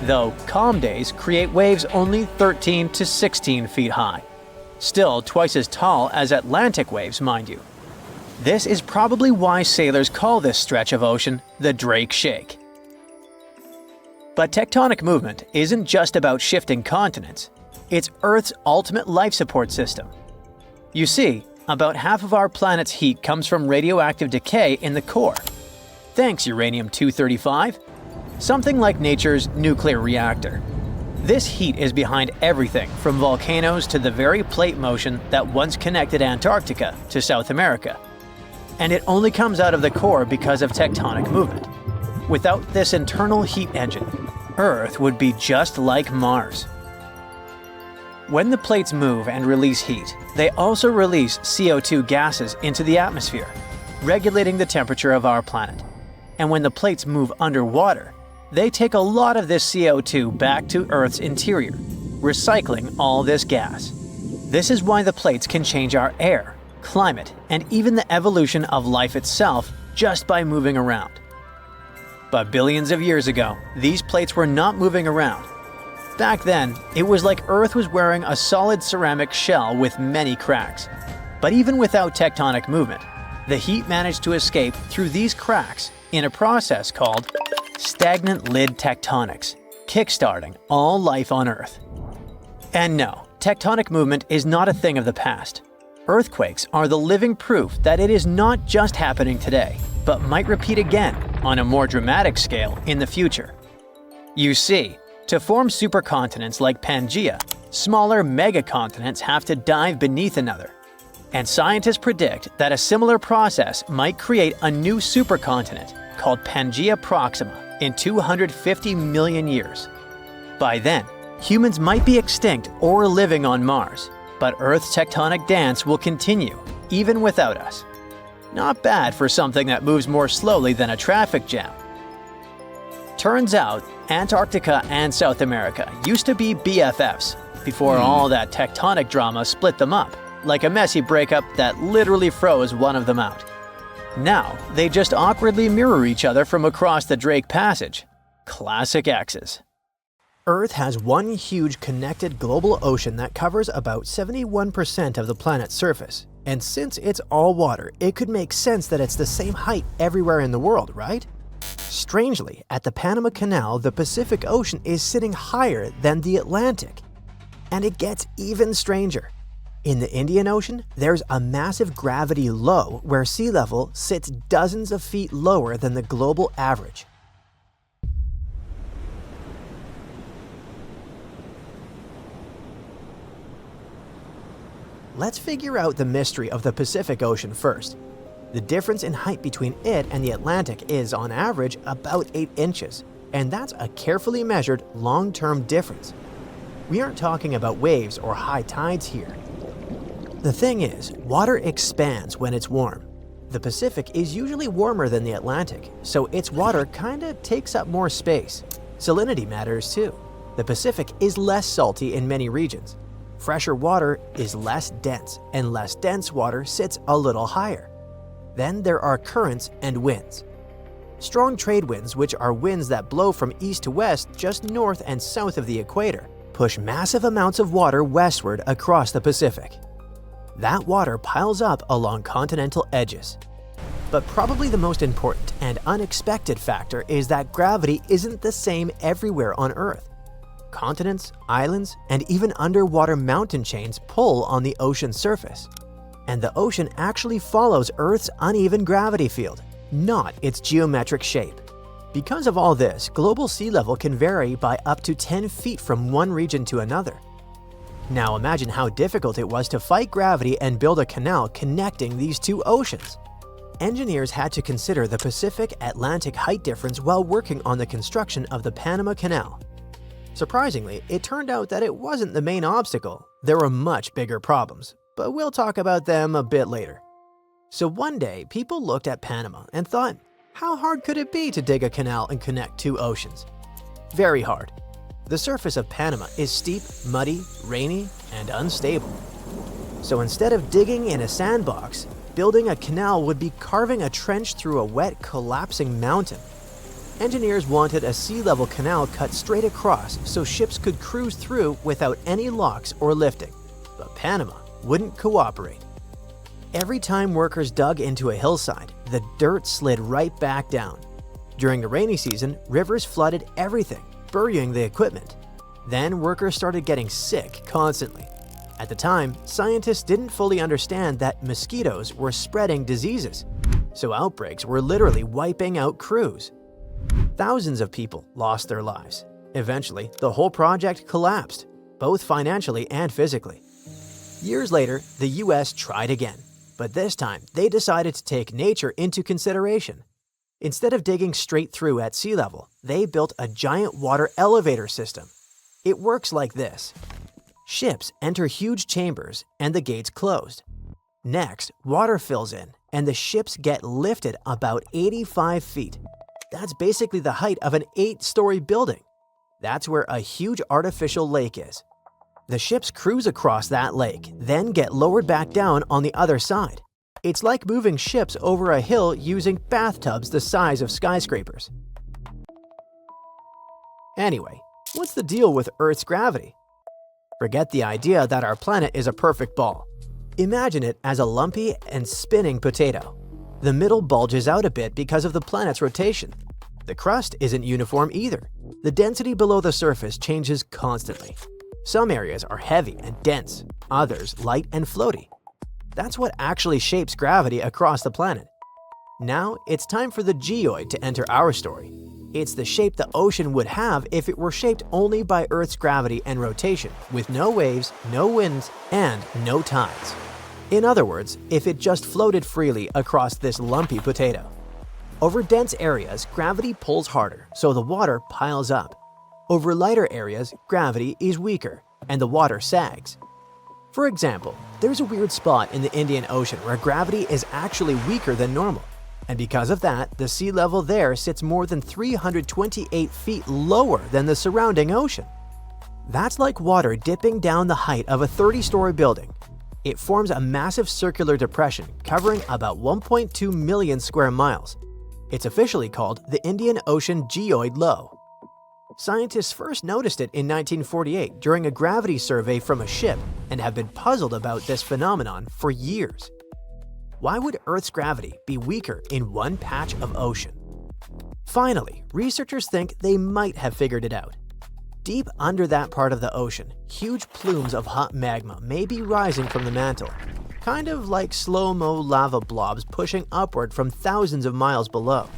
though calm days create waves only 13 to 16 feet high. Still twice as tall as Atlantic waves, mind you. This is probably why sailors call this stretch of ocean the Drake Shake. But tectonic movement isn't just about shifting continents. It's Earth's ultimate life support system. You see, about half of our planet's heat comes from radioactive decay in the core. Thanks, uranium-235. Something like nature's nuclear reactor. This heat is behind everything from volcanoes to the very plate motion that once connected Antarctica to South America. And it only comes out of the core because of tectonic movement. Without this internal heat engine, Earth would be just like Mars. When the plates move and release heat, they also release CO2 gases into the atmosphere, regulating the temperature of our planet. And when the plates move underwater, they take a lot of this CO2 back to Earth's interior, recycling all this gas. This is why the plates can change our air, climate, and even the evolution of life itself just by moving around. But billions of years ago, these plates were not moving around. Back then, it was like Earth was wearing a solid ceramic shell with many cracks. But even without tectonic movement, the heat managed to escape through these cracks in a process called stagnant lid tectonics, kickstarting all life on Earth. And no, tectonic movement is not a thing of the past. Earthquakes are the living proof that it is not just happening today, but might repeat again on a more dramatic scale in the future. You see, to form supercontinents like Pangaea, smaller megacontinents have to dive beneath another. And scientists predict that a similar process might create a new supercontinent called Pangaea Proxima in 250 million years. By then, humans might be extinct or living on Mars, but Earth's tectonic dance will continue, even without us. Not bad for something that moves more slowly than a traffic jam. Turns out, Antarctica and South America used to be BFFs before all that tectonic drama split them up, like a messy breakup that literally froze one of them out. Now, they just awkwardly mirror each other from across the Drake Passage. Classic exes. Earth has one huge connected global ocean that covers about 71% of the planet's surface. And since it's all water, it could make sense that it's the same height everywhere in the world, right? Strangely, at the Panama Canal, the Pacific Ocean is sitting higher than the Atlantic. And it gets even stranger. In the Indian Ocean, there's a massive gravity low where sea level sits dozens of feet lower than the global average. Let's figure out the mystery of the Pacific Ocean first. The difference in height between it and the Atlantic is, on average, about 8 inches, and that's a carefully measured, long-term difference. We aren't talking about waves or high tides here. The thing is, water expands when it's warm. The Pacific is usually warmer than the Atlantic, so its water kinda takes up more space. Salinity matters too. The Pacific is less salty in many regions. Fresher water is less dense, and less dense water sits a little higher. Then there are currents and winds. Strong trade winds, which are winds that blow from east to west just north and south of the equator, push massive amounts of water westward across the Pacific. That water piles up along continental edges. But probably the most important and unexpected factor is that gravity isn't the same everywhere on Earth. Continents, islands, and even underwater mountain chains pull on the ocean's surface. And the ocean actually follows Earth's uneven gravity field, not its geometric shape. Because of all this, global sea level can vary by up to 10 feet from one region to another. Now imagine how difficult it was to fight gravity and build a canal connecting these two oceans. Engineers had to consider the Pacific-Atlantic height difference while working on the construction of the Panama Canal. Surprisingly, it turned out that it wasn't the main obstacle. There were much bigger problems, but we'll talk about them a bit later. So one day, people looked at Panama and thought, How hard could it be to dig a canal and connect two oceans? Very hard. The surface of Panama is steep, muddy, rainy, and unstable. So instead of digging in a sandbox, building a canal would be carving a trench through a wet, collapsing mountain. Engineers wanted a sea-level canal cut straight across so ships could cruise through without any locks or lifting. But Panama wouldn't cooperate. Every time workers dug into a hillside, the dirt slid right back down. During the rainy season, rivers flooded everything, burying the equipment. Then workers started getting sick constantly. At the time, scientists didn't fully understand that mosquitoes were spreading diseases, so outbreaks were literally wiping out crews. Thousands of people lost their lives. Eventually, the whole project collapsed, both financially and physically. Years later, the US tried again, but this time they decided to take nature into consideration. Instead of digging straight through at sea level, they built a giant water elevator system. It works like this. Ships enter huge chambers and the gates closed. Next, water fills in and the ships get lifted about 85 feet. That's basically the height of an 8-story building. That's where a huge artificial lake is. The ships cruise across that lake, then get lowered back down on the other side. It's like moving ships over a hill using bathtubs the size of skyscrapers. Anyway, what's the deal with Earth's gravity? Forget the idea that our planet is a perfect ball. Imagine it as a lumpy and spinning potato. The middle bulges out a bit because of the planet's rotation. The crust isn't uniform either. The density below the surface changes constantly. Some areas are heavy and dense, others light and floaty. That's what actually shapes gravity across the planet. Now, it's time for the geoid to enter our story. It's the shape the ocean would have if it were shaped only by Earth's gravity and rotation, with no waves, no winds, and no tides. In other words, if it just floated freely across this lumpy potato. Over dense areas, gravity pulls harder, so the water piles up. Over lighter areas, gravity is weaker, and the water sags. For example, there's a weird spot in the Indian Ocean where gravity is actually weaker than normal. And because of that, the sea level there sits more than 328 feet lower than the surrounding ocean. That's like water dipping down the height of a 30-story building. It forms a massive circular depression covering about 1.2 million square miles. It's officially called the Indian Ocean Geoid Low. Scientists first noticed it in 1948 during a gravity survey from a ship and have been puzzled about this phenomenon for years. Why would Earth's gravity be weaker in one patch of ocean? Finally, researchers think they might have figured it out. Deep under that part of the ocean, huge plumes of hot magma may be rising from the mantle, kind of like slow-mo lava blobs pushing upward from thousands of miles below.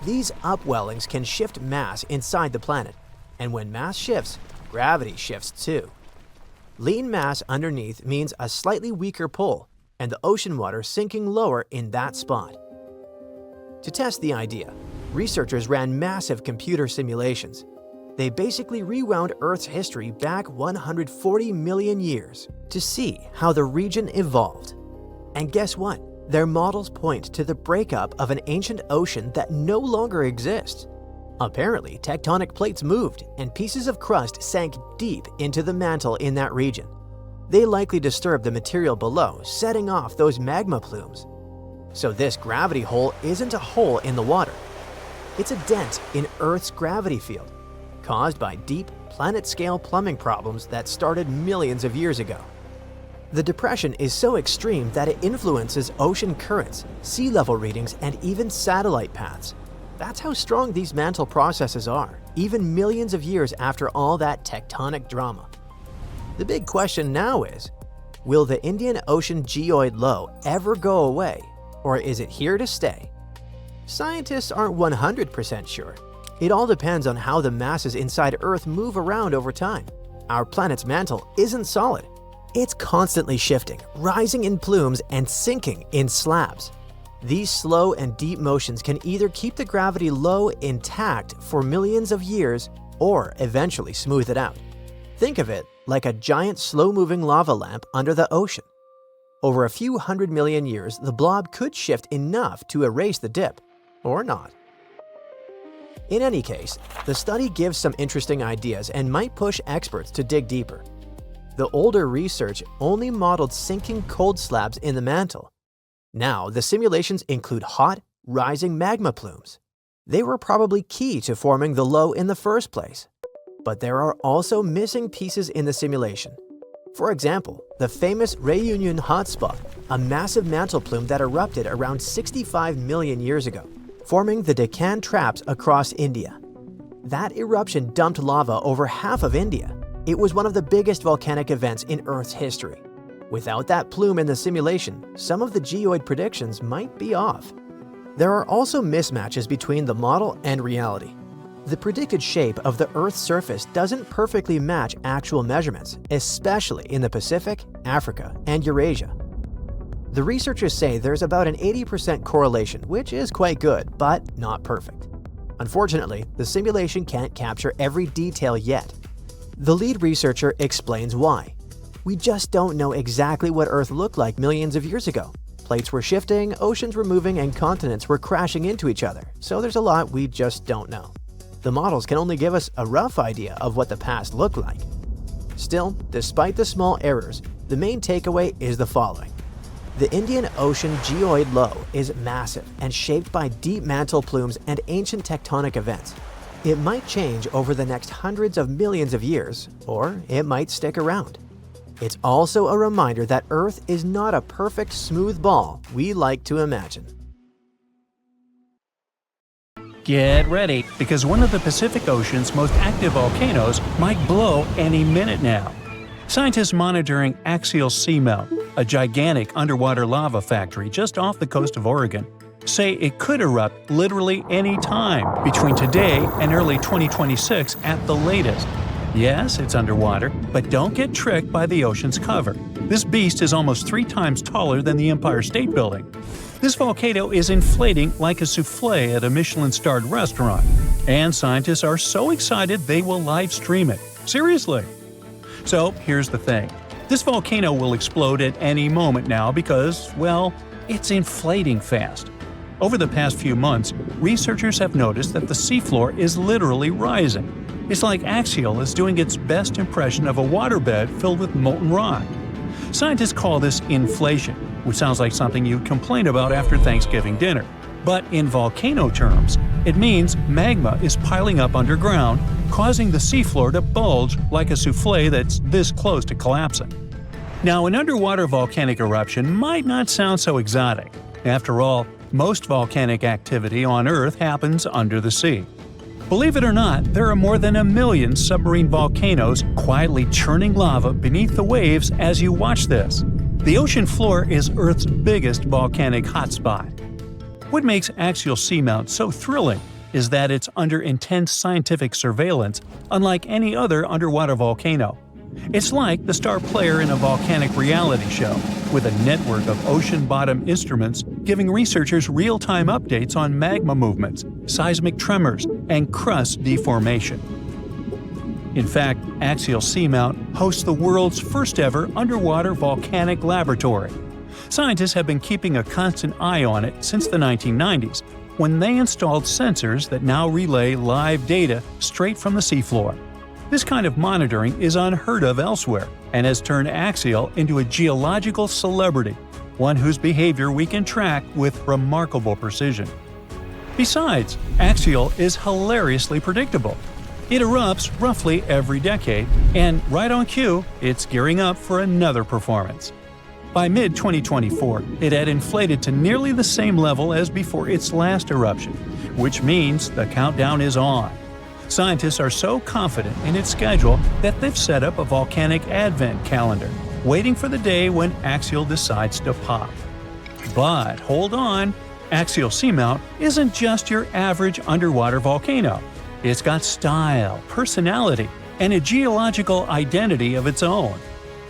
These upwellings can shift mass inside the planet, and when mass shifts, gravity shifts too. Lean mass underneath means a slightly weaker pull, and the ocean water sinking lower in that spot. To test the idea, researchers ran massive computer simulations. They basically rewound Earth's history back 140 million years to see how the region evolved. And guess what? Their models point to the breakup of an ancient ocean that no longer exists. Apparently, tectonic plates moved and pieces of crust sank deep into the mantle in that region. They likely disturbed the material below, setting off those magma plumes. So this gravity hole isn't a hole in the water. It's a dent in Earth's gravity field, caused by deep, planet-scale plumbing problems that started millions of years ago. The depression is so extreme that it influences ocean currents, sea level readings, and even satellite paths. That's how strong these mantle processes are, even millions of years after all that tectonic drama. The big question now is, will the Indian Ocean Geoid Low ever go away, or is it here to stay? Scientists aren't 100% sure. It all depends on how the masses inside Earth move around over time. Our planet's mantle isn't solid. It's constantly shifting, rising in plumes and sinking in slabs. These slow and deep motions can either keep the gravity low intact for millions of years or eventually smooth it out. Think of it like a giant slow-moving lava lamp under the ocean. Over a few 100 million years, the blob could shift enough to erase the dip, or not. In any case, the study gives some interesting ideas and might push experts to dig deeper. The older research only modeled sinking cold slabs in the mantle. Now, the simulations include hot, rising magma plumes. They were probably key to forming the low in the first place. But there are also missing pieces in the simulation. For example, the famous Réunion hotspot, a massive mantle plume that erupted around 65 million years ago, forming the Deccan Traps across India. That eruption dumped lava over half of India. It was one of the biggest volcanic events in Earth's history. Without that plume in the simulation, some of the geoid predictions might be off. There are also mismatches between the model and reality. The predicted shape of the Earth's surface doesn't perfectly match actual measurements, especially in the Pacific, Africa, and Eurasia. The researchers say there's about an 80% correlation, which is quite good, but not perfect. Unfortunately, the simulation can't capture every detail yet. The lead researcher explains why. We just don't know exactly what Earth looked like millions of years ago. Plates were shifting, oceans were moving, and continents were crashing into each other, so there's a lot we just don't know. The models can only give us a rough idea of what the past looked like. Still, despite the small errors, the main takeaway is the following. The Indian Ocean geoid low is massive and shaped by deep mantle plumes and ancient tectonic events. It might change over the next hundreds of millions of years, or it might stick around. It's also a reminder that Earth is not a perfect smooth ball we like to imagine. Get ready, because one of the Pacific Ocean's most active volcanoes might blow any minute now. Scientists monitoring axial seamount, a gigantic underwater lava factory just off the coast of Oregon, say it could erupt literally any time between today and early 2026 at the latest. Yes, it's underwater, but don't get tricked by the ocean's cover. This beast is almost 3 times taller than the Empire State Building. This volcano is inflating like a souffle at a Michelin-starred restaurant, and scientists are so excited they will live stream it. Seriously! So here's the thing. This volcano will explode at any moment now because, well, it's inflating fast. Over the past few months, researchers have noticed that the seafloor is literally rising. It's like Axial is doing its best impression of a waterbed filled with molten rock. Scientists call this inflation, which sounds like something you'd complain about after Thanksgiving dinner. But in volcano terms, it means magma is piling up underground, causing the seafloor to bulge like a souffle that's this close to collapsing. Now, an underwater volcanic eruption might not sound so exotic. After all, most volcanic activity on Earth happens under the sea. Believe it or not, there are more than 1 million submarine volcanoes quietly churning lava beneath the waves as you watch this. The ocean floor is Earth's biggest volcanic hotspot. What makes axial seamount so thrilling is that it's under intense scientific surveillance, unlike any other underwater volcano. It's like the star player in a volcanic reality show, with a network of ocean-bottom instruments giving researchers real-time updates on magma movements, seismic tremors, and crust deformation. In fact, axial seamount hosts the world's first-ever underwater volcanic laboratory. Scientists have been keeping a constant eye on it since the 1990s, when they installed sensors that now relay live data straight from the seafloor. This kind of monitoring is unheard of elsewhere and has turned Axial into a geological celebrity, one whose behavior we can track with remarkable precision. Besides, Axial is hilariously predictable. It erupts roughly every decade, and right on cue, it's gearing up for another performance. By mid-2024, it had inflated to nearly the same level as before its last eruption, which means the countdown is on. Scientists are so confident in its schedule that they've set up a volcanic advent calendar, waiting for the day when Axial decides to pop. But hold on, axial seamount isn't just your average underwater volcano. It's got style, personality, and a geological identity of its own.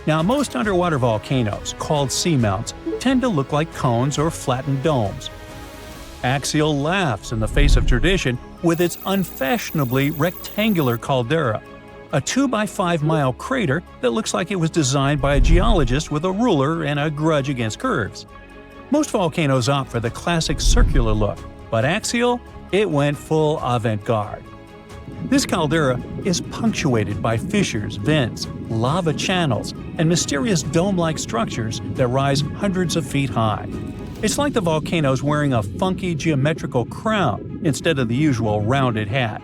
Now, most underwater volcanoes, called seamounts, tend to look like cones or flattened domes. Axial laughs in the face of tradition with its unfashionably rectangular caldera, a 2-by-5-mile crater that looks like it was designed by a geologist with a ruler and a grudge against curves. Most volcanoes opt for the classic circular look, But axial, it went full avant-garde. This caldera is punctuated by fissures, vents, lava channels, and mysterious dome-like structures that rise hundreds of feet high. It's like the volcano's wearing a funky geometrical crown instead of the usual rounded hat.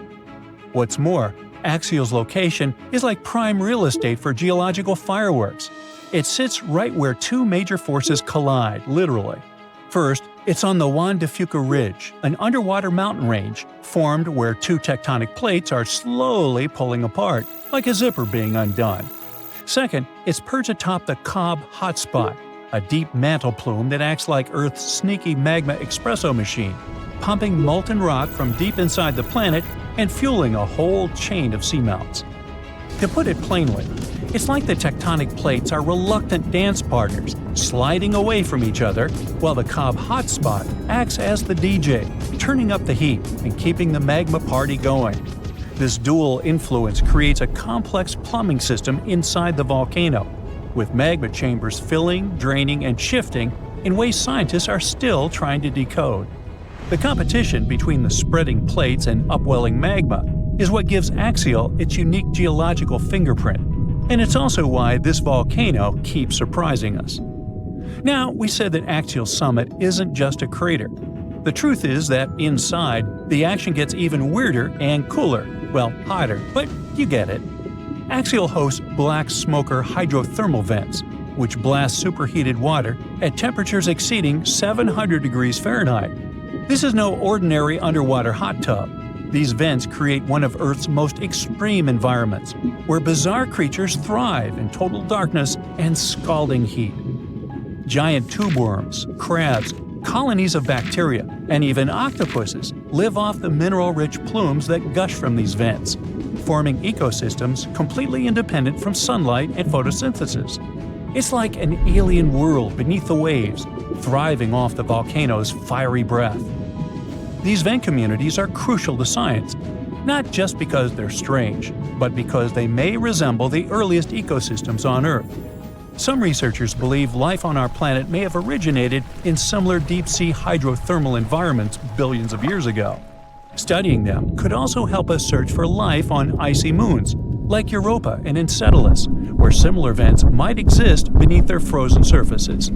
What's more, axial's location is like prime real estate for geological fireworks. It sits right where two major forces collide, literally. First, it's on the Juan de Fuca Ridge, an underwater mountain range formed where two tectonic plates are slowly pulling apart, like a zipper being undone. Second, it's perched atop the Cobb Hotspot, a deep mantle plume that acts like Earth's sneaky magma espresso machine, pumping molten rock from deep inside the planet and fueling a whole chain of seamounts. To put it plainly, it's like the tectonic plates are reluctant dance partners, sliding away from each other, while the Cobb Hotspot acts as the DJ, turning up the heat and keeping the magma party going. This dual influence creates a complex plumbing system inside the volcano, with magma chambers filling, draining, and shifting in ways scientists are still trying to decode. The competition between the spreading plates and upwelling magma is what gives axial its unique geological fingerprint, and it's also why this volcano keeps surprising us. Now, we said that Axial's summit isn't just a crater. The truth is that inside, the action gets even weirder and cooler, well, hotter, but you get it. Axial hosts black smoker hydrothermal vents, which blast superheated water at temperatures exceeding 700 degrees Fahrenheit. This is no ordinary underwater hot tub. These vents create one of Earth's most extreme environments, where bizarre creatures thrive in total darkness and scalding heat. Giant tube worms, crabs, colonies of bacteria, and even octopuses live off the mineral-rich plumes that gush from these vents, forming ecosystems completely independent from sunlight and photosynthesis. It's like an alien world beneath the waves, thriving off the volcano's fiery breath. These vent communities are crucial to science, not just because they're strange, but because they may resemble the earliest ecosystems on Earth. Some researchers believe life on our planet may have originated in similar deep-sea hydrothermal environments billions of years ago. Studying them could also help us search for life on icy moons, like Europa and Enceladus, where similar vents might exist beneath their frozen surfaces.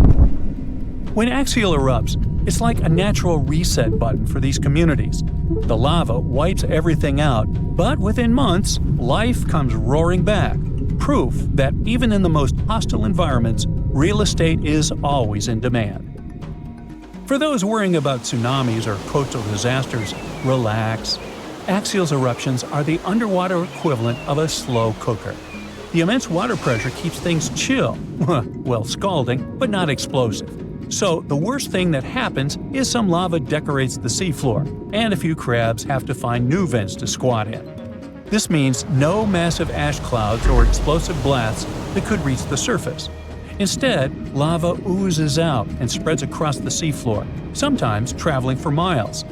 When axial erupts, it's like a natural reset button for these communities. The lava wipes everything out, but within months, life comes roaring back. Proof that even in the most hostile environments, real estate is always in demand. For those worrying about tsunamis or coastal disasters, relax. Axial's eruptions are the underwater equivalent of a slow cooker. The immense water pressure keeps things chill, well, scalding, but not explosive. So the worst thing that happens is some lava decorates the seafloor, and a few crabs have to find new vents to squat in. This means no massive ash clouds or explosive blasts that could reach the surface. Instead, lava oozes out and spreads across the seafloor, sometimes traveling for miles.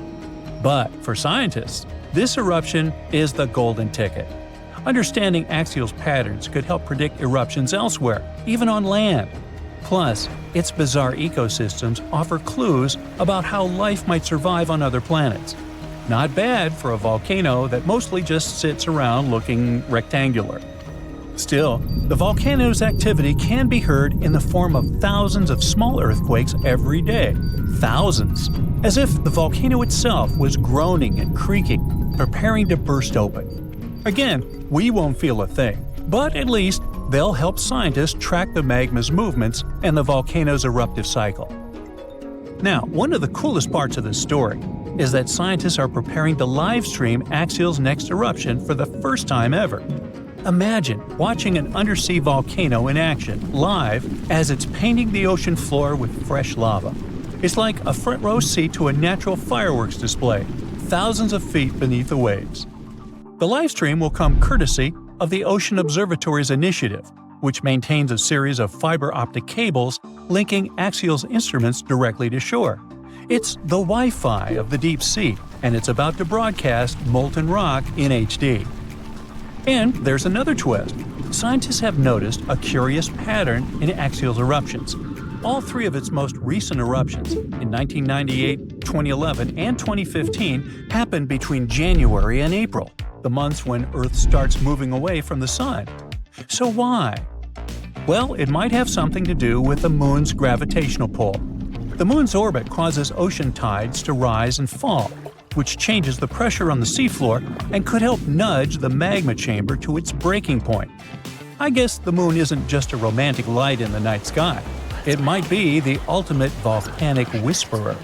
But for scientists, this eruption is the golden ticket. Understanding axial's patterns could help predict eruptions elsewhere, even on land. Plus, its bizarre ecosystems offer clues about how life might survive on other planets. Not bad for a volcano that mostly just sits around looking rectangular. Still, the volcano's activity can be heard in the form of thousands of small earthquakes every day. Thousands! As if the volcano itself was groaning and creaking, preparing to burst open. Again, we won't feel a thing, but at least they'll help scientists track the magma's movements and the volcano's eruptive cycle. Now, one of the coolest parts of this story is that scientists are preparing to live-stream Axial's next eruption for the first time ever. Imagine watching an undersea volcano in action, live, as it's painting the ocean floor with fresh lava. It's like a front-row seat to a natural fireworks display, thousands of feet beneath the waves. The livestream will come courtesy of the Ocean Observatory's initiative, which maintains a series of fiber optic cables linking Axial's instruments directly to shore. It's the Wi-Fi of the deep sea, and it's about to broadcast molten rock in HD. And there's another twist. Scientists have noticed a curious pattern in Axial's eruptions. All three of its most recent eruptions, in 1998, 2011, and 2015, happened between January and April, the months when Earth starts moving away from the Sun. So why? Well, it might have something to do with the Moon's gravitational pull. The Moon's orbit causes ocean tides to rise and fall, which changes the pressure on the seafloor and could help nudge the magma chamber to its breaking point. I guess the Moon isn't just a romantic light in the night sky. It might be the ultimate volcanic whisperer.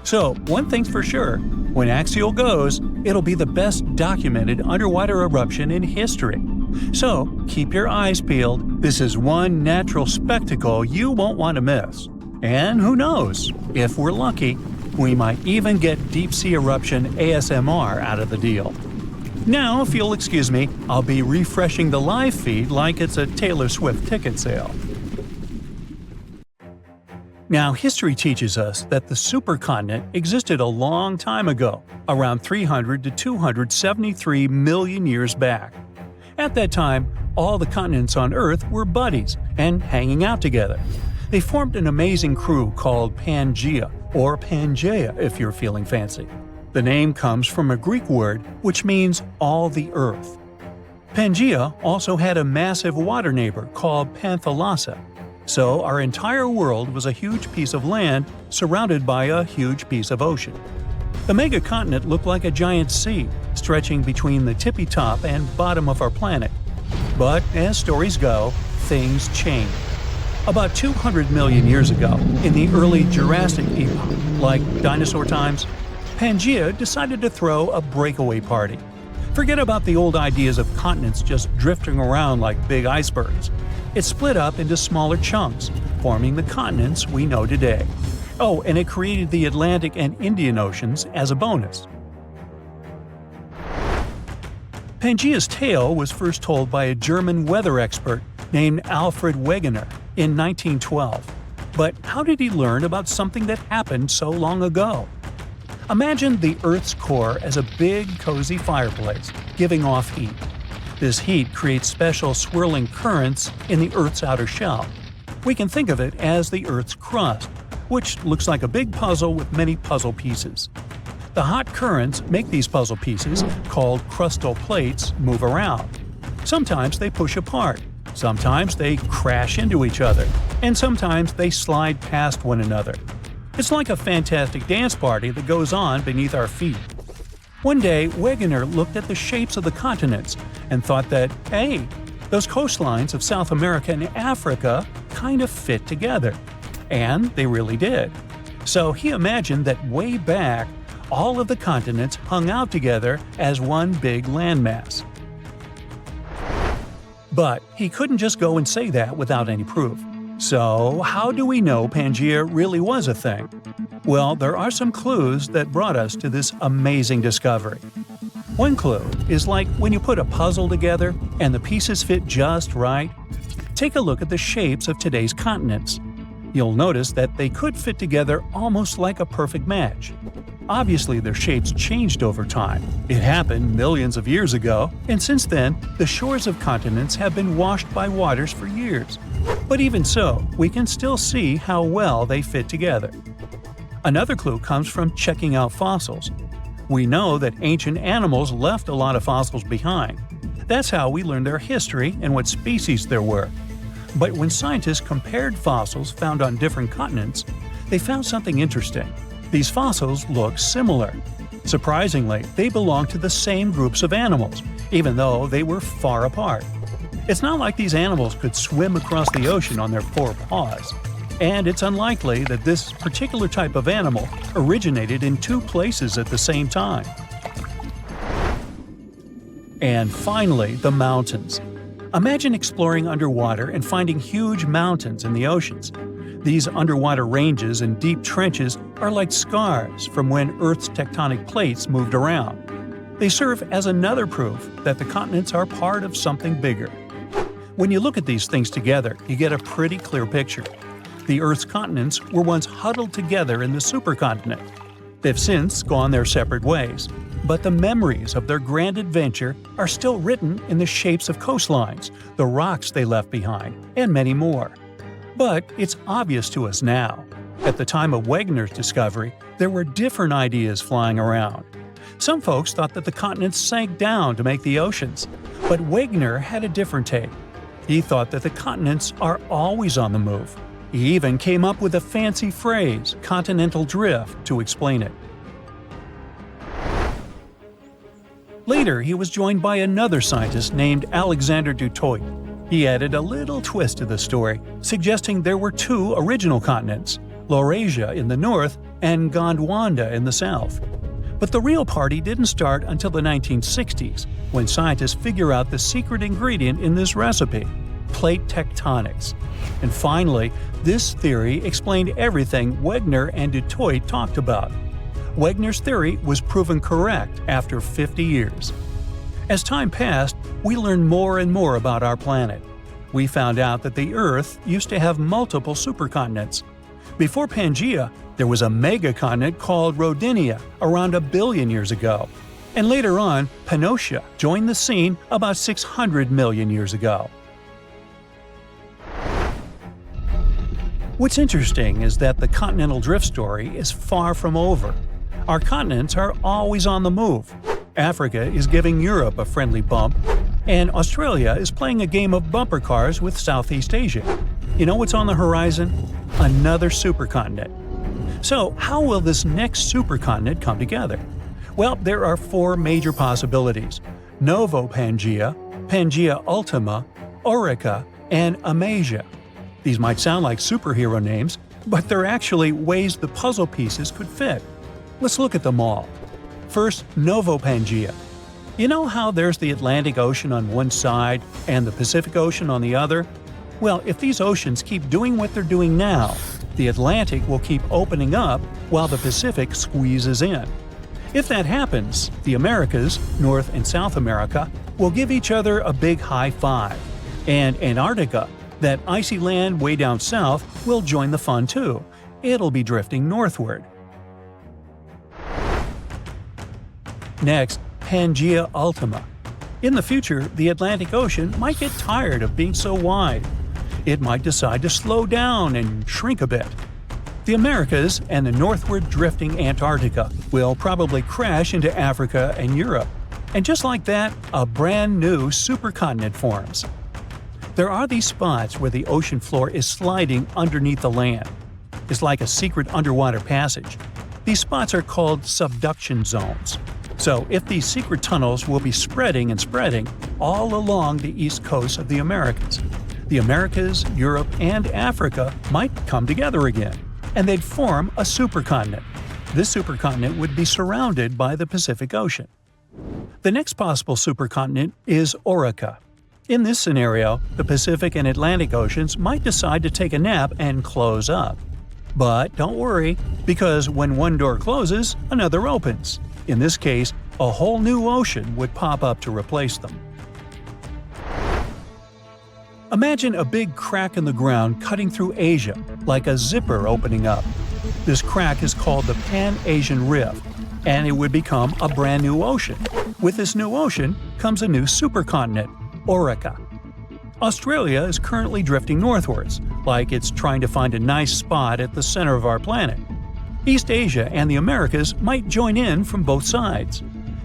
So, one thing's for sure, when Axial goes, it'll be the best documented underwater eruption in history. So, keep your eyes peeled. This is one natural spectacle you won't want to miss. And who knows, if we're lucky, we might even get deep-sea eruption ASMR out of the deal. Now, if you'll excuse me, I'll be refreshing the live feed like it's a Taylor Swift ticket sale. Now, history teaches us that the supercontinent existed a long time ago, around 300 to 273 million years back. At that time, all the continents on Earth were buddies and hanging out together. They formed an amazing crew called Pangaea, or Pangaea if you're feeling fancy. The name comes from a Greek word which means all the earth. Pangaea also had a massive water neighbor called Panthalassa. So our entire world was a huge piece of land surrounded by a huge piece of ocean. The megacontinent looked like a giant sea, stretching between the tippy top and bottom of our planet. But as stories go, things change. About 200 million years ago, in the early Jurassic epoch, like dinosaur times, Pangaea decided to throw a breakaway party. Forget about the old ideas of continents just drifting around like big icebergs. It split up into smaller chunks, forming the continents we know today. Oh, and it created the Atlantic and Indian Oceans as a bonus. Pangaea's tale was first told by a German weather expert named Alfred Wegener in 1912. But how did he learn about something that happened so long ago? Imagine the Earth's core as a big, cozy fireplace, giving off heat. This heat creates special swirling currents in the Earth's outer shell. We can think of it as the Earth's crust, which looks like a big puzzle with many puzzle pieces. The hot currents make these puzzle pieces, called crustal plates, move around. Sometimes they push apart, sometimes they crash into each other, and sometimes they slide past one another. It's like a fantastic dance party that goes on beneath our feet. One day, Wegener looked at the shapes of the continents and thought that, hey, those coastlines of South America and Africa kind of fit together. And they really did. So he imagined that way back, all of the continents hung out together as one big landmass. But he couldn't just go and say that without any proof. So how do we know Pangaea really was a thing? Well, there are some clues that brought us to this amazing discovery. One clue is like when you put a puzzle together and the pieces fit just right. Take a look at the shapes of today's continents. You'll notice that they could fit together almost like a perfect match. Obviously, their shapes changed over time. It happened millions of years ago, and since then, the shores of continents have been washed by waters for years. But even so, we can still see how well they fit together. Another clue comes from checking out fossils. We know that ancient animals left a lot of fossils behind. That's how we learn their history and what species there were. But when scientists compared fossils found on different continents, they found something interesting. These fossils look similar. Surprisingly, they belong to the same groups of animals, even though they were far apart. It's not like these animals could swim across the ocean on their four paws. And it's unlikely that this particular type of animal originated in two places at the same time. And finally, the mountains. Imagine exploring underwater and finding huge mountains in the oceans. These underwater ranges and deep trenches are like scars from when Earth's tectonic plates moved around. They serve as another proof that the continents are part of something bigger. When you look at these things together, you get a pretty clear picture. The Earth's continents were once huddled together in the supercontinent. They've since gone their separate ways, but the memories of their grand adventure are still written in the shapes of coastlines, the rocks they left behind, and many more. But it's obvious to us now. At the time of Wegener's discovery, there were different ideas flying around. Some folks thought that the continents sank down to make the oceans, but Wegener had a different take. He thought that the continents are always on the move. He even came up with a fancy phrase, continental drift, to explain it. Later, he was joined by another scientist named Alexander du Toit. He added a little twist to the story, suggesting there were two original continents, Laurasia in the north and Gondwana in the south. But the real party didn't start until the 1960s, when scientists figure out the secret ingredient in this recipe, plate tectonics. And finally, this theory explained everything Wegener and du Toit talked about. Wegener's theory was proven correct after 50 years. As time passed, we learned more and more about our planet. We found out that the Earth used to have multiple supercontinents. Before Pangaea, there was a megacontinent called Rodinia around 1 billion years ago. And later on, Pannotia joined the scene about 600 million years ago. What's interesting is that the continental drift story is far from over. Our continents are always on the move. Africa is giving Europe a friendly bump, and Australia is playing a game of bumper cars with Southeast Asia. You know what's on the horizon? Another supercontinent. So, how will this next supercontinent come together? Well, there are 4 major possibilities: Novo Pangaea, Pangaea Ultima, Orica, and Amasia. These might sound like superhero names, but they're actually ways the puzzle pieces could fit. Let's look at them all. First, Novo Pangaea. You know how there's the Atlantic Ocean on one side and the Pacific Ocean on the other? Well, if these oceans keep doing what they're doing now, the Atlantic will keep opening up while the Pacific squeezes in. If that happens, the Americas, North and South America, will give each other a big high five. And Antarctica, that icy land way down south, will join the fun too. It'll be drifting northward. Next, Pangaea Ultima. In the future, the Atlantic Ocean might get tired of being so wide. It might decide to slow down and shrink a bit. The Americas and the northward drifting Antarctica will probably crash into Africa and Europe. And just like that, a brand new supercontinent forms. There are these spots where the ocean floor is sliding underneath the land. It's like a secret underwater passage. These spots are called subduction zones. So if these secret tunnels will be spreading and spreading all along the east coast of the Americas. The Americas, Europe, and Africa might come together again, and they'd form a supercontinent. This supercontinent would be surrounded by the Pacific Ocean. The next possible supercontinent is Orica. In this scenario, the Pacific and Atlantic Oceans might decide to take a nap and close up. But don't worry, because when one door closes, another opens. In this case, a whole new ocean would pop up to replace them. Imagine a big crack in the ground cutting through Asia, like a zipper opening up. This crack is called the Pan-Asian Rift, and it would become a brand new ocean. With this new ocean comes a new supercontinent, Orica. Australia is currently drifting northwards, like it's trying to find a nice spot at the center of our planet. East Asia and the Americas might join in from both sides.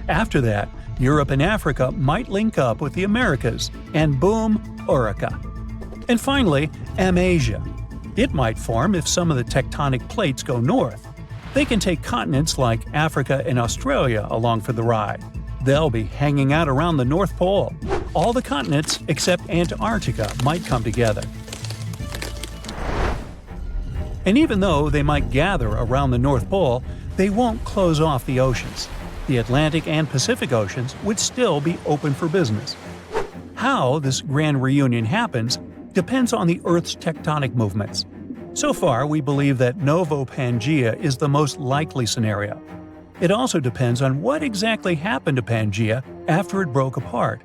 After that, Europe and Africa might link up with the Americas, and boom, Orica. And finally, Amasia. It might form if some of the tectonic plates go north. They can take continents like Africa and Australia along for the ride. They'll be hanging out around the North Pole. All the continents except Antarctica might come together. And even though they might gather around the North Pole, they won't close off the oceans. The Atlantic and Pacific Oceans would still be open for business. How this grand reunion happens depends on the Earth's tectonic movements. So far, we believe that Novo Pangaea is the most likely scenario. It also depends on what exactly happened to Pangaea after it broke apart.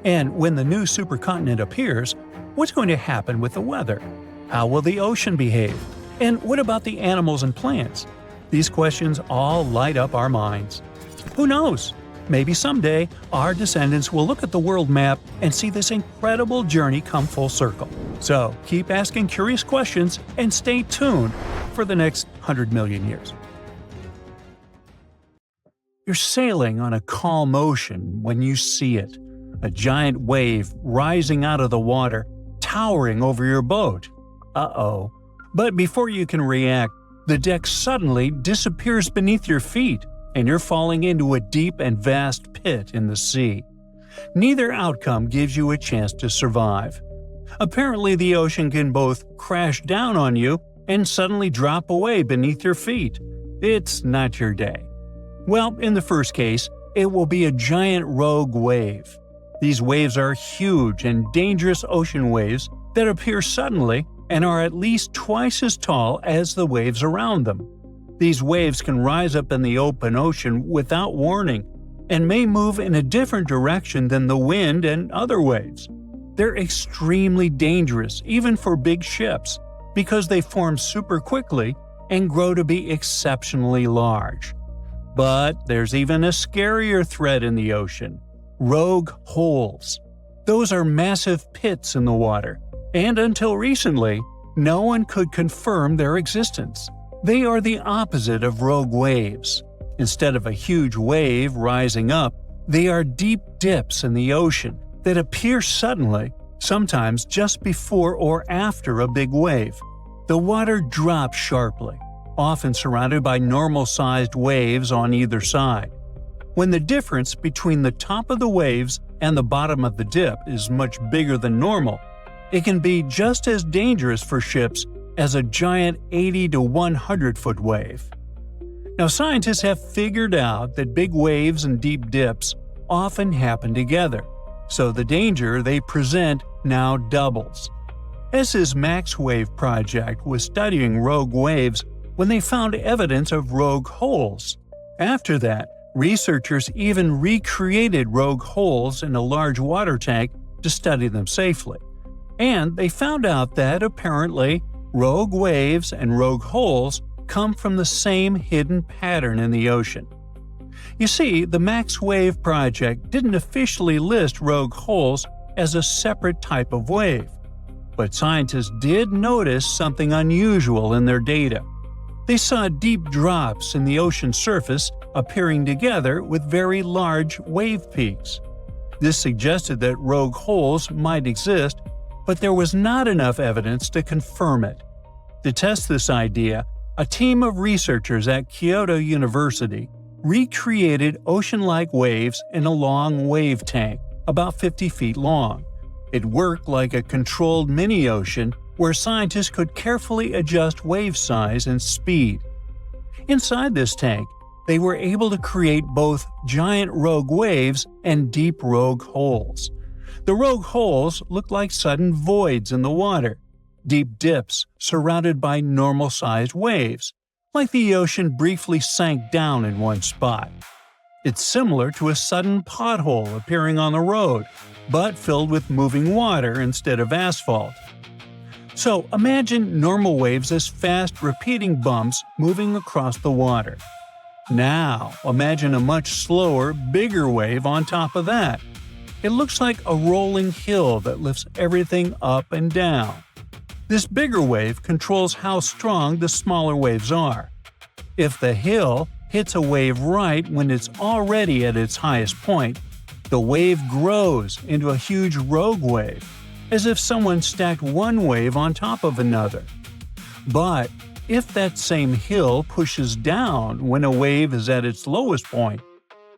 And when the new supercontinent appears, what's going to happen with the weather? How will the ocean behave? And what about the animals and plants? These questions all light up our minds. Who knows? Maybe someday, our descendants will look at the world map and see this incredible journey come full circle. So, keep asking curious questions and stay tuned for the next 100 million years. You're sailing on a calm ocean when you see it. A giant wave rising out of the water, towering over your boat. Uh-oh. But before you can react, the deck suddenly disappears beneath your feet, and you're falling into a deep and vast pit in the sea. Neither outcome gives you a chance to survive. Apparently, the ocean can both crash down on you and suddenly drop away beneath your feet. It's not your day. Well, in the first case, it will be a giant rogue wave. These waves are huge and dangerous ocean waves that appear suddenly and are at least twice as tall as the waves around them. These waves can rise up in the open ocean without warning and may move in a different direction than the wind and other waves. They're extremely dangerous, even for big ships, because they form super quickly and grow to be exceptionally large. But there's even a scarier threat in the ocean: rogue holes. Those are massive pits in the water, and until recently, no one could confirm their existence. They are the opposite of rogue waves. Instead of a huge wave rising up, they are deep dips in the ocean that appear suddenly, sometimes just before or after a big wave. The water drops sharply, often surrounded by normal-sized waves on either side. When the difference between the top of the waves and the bottom of the dip is much bigger than normal, it can be just as dangerous for ships as a giant 80 to 100-foot wave. Now, scientists have figured out that big waves and deep dips often happen together, so the danger they present now doubles. ESA's Max Wave project was studying rogue waves when they found evidence of rogue holes. After that, researchers even recreated rogue holes in a large water tank to study them safely. And they found out that, apparently, rogue waves and rogue holes come from the same hidden pattern in the ocean. You see, the Max Wave project didn't officially list rogue holes as a separate type of wave, but scientists did notice something unusual in their data. They saw deep drops in the ocean surface appearing together with very large wave peaks. This suggested that rogue holes might exist, but there was not enough evidence to confirm it. To test this idea, a team of researchers at Kyoto University recreated ocean-like waves in a long wave tank, about 50 feet long. It worked like a controlled mini-ocean where scientists could carefully adjust wave size and speed. Inside this tank, they were able to create both giant rogue waves and deep rogue holes. The rogue holes looked like sudden voids in the water, deep dips surrounded by normal-sized waves, like the ocean briefly sank down in one spot. It's similar to a sudden pothole appearing on the road, but filled with moving water instead of asphalt. So imagine normal waves as fast repeating bumps moving across the water. Now imagine a much slower, bigger wave on top of that. It looks like a rolling hill that lifts everything up and down. This bigger wave controls how strong the smaller waves are. If the hill hits a wave right when it's already at its highest point, the wave grows into a huge rogue wave, as if someone stacked one wave on top of another. But if that same hill pushes down when a wave is at its lowest point,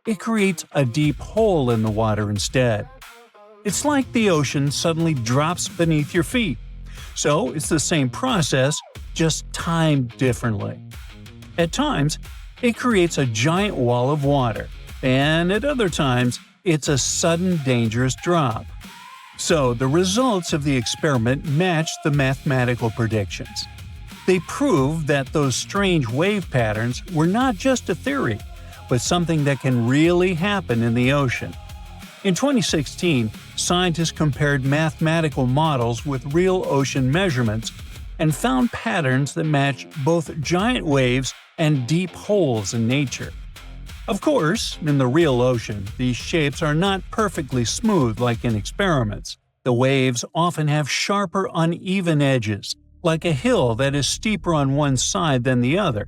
it creates a deep hole in the water instead. It's like the ocean suddenly drops beneath your feet. So it's the same process, just timed differently. At times, it creates a giant wall of water, and at other times, it's a sudden dangerous drop. So the results of the experiment matched the mathematical predictions. They proved that those strange wave patterns were not just a theory, but something that can really happen in the ocean. In 2016, scientists compared mathematical models with real ocean measurements and found patterns that match both giant waves and deep holes in nature. Of course, in the real ocean, these shapes are not perfectly smooth like in experiments. The waves often have sharper, uneven edges, like a hill that is steeper on one side than the other.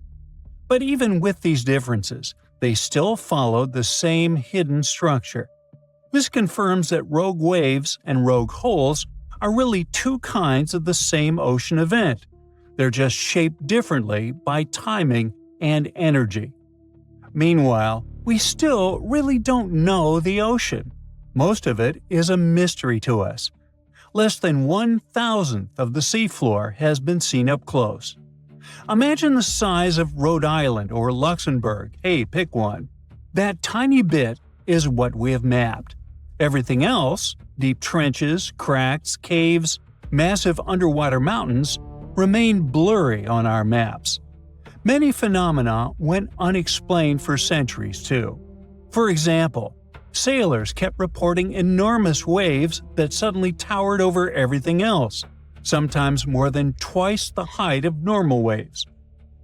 But even with these differences, they still follow the same hidden structure. This confirms that rogue waves and rogue holes are really two kinds of the same ocean event. They're just shaped differently by timing and energy. Meanwhile, we still really don't know the ocean. Most of it is a mystery to us. Less than 1/1000th of the seafloor has been seen up close. Imagine the size of Rhode Island or Luxembourg, hey, pick one. That tiny bit is what we have mapped. Everything else, deep trenches, cracks, caves, massive underwater mountains, remain blurry on our maps. Many phenomena went unexplained for centuries, too. For example, sailors kept reporting enormous waves that suddenly towered over everything else, sometimes more than twice the height of normal waves.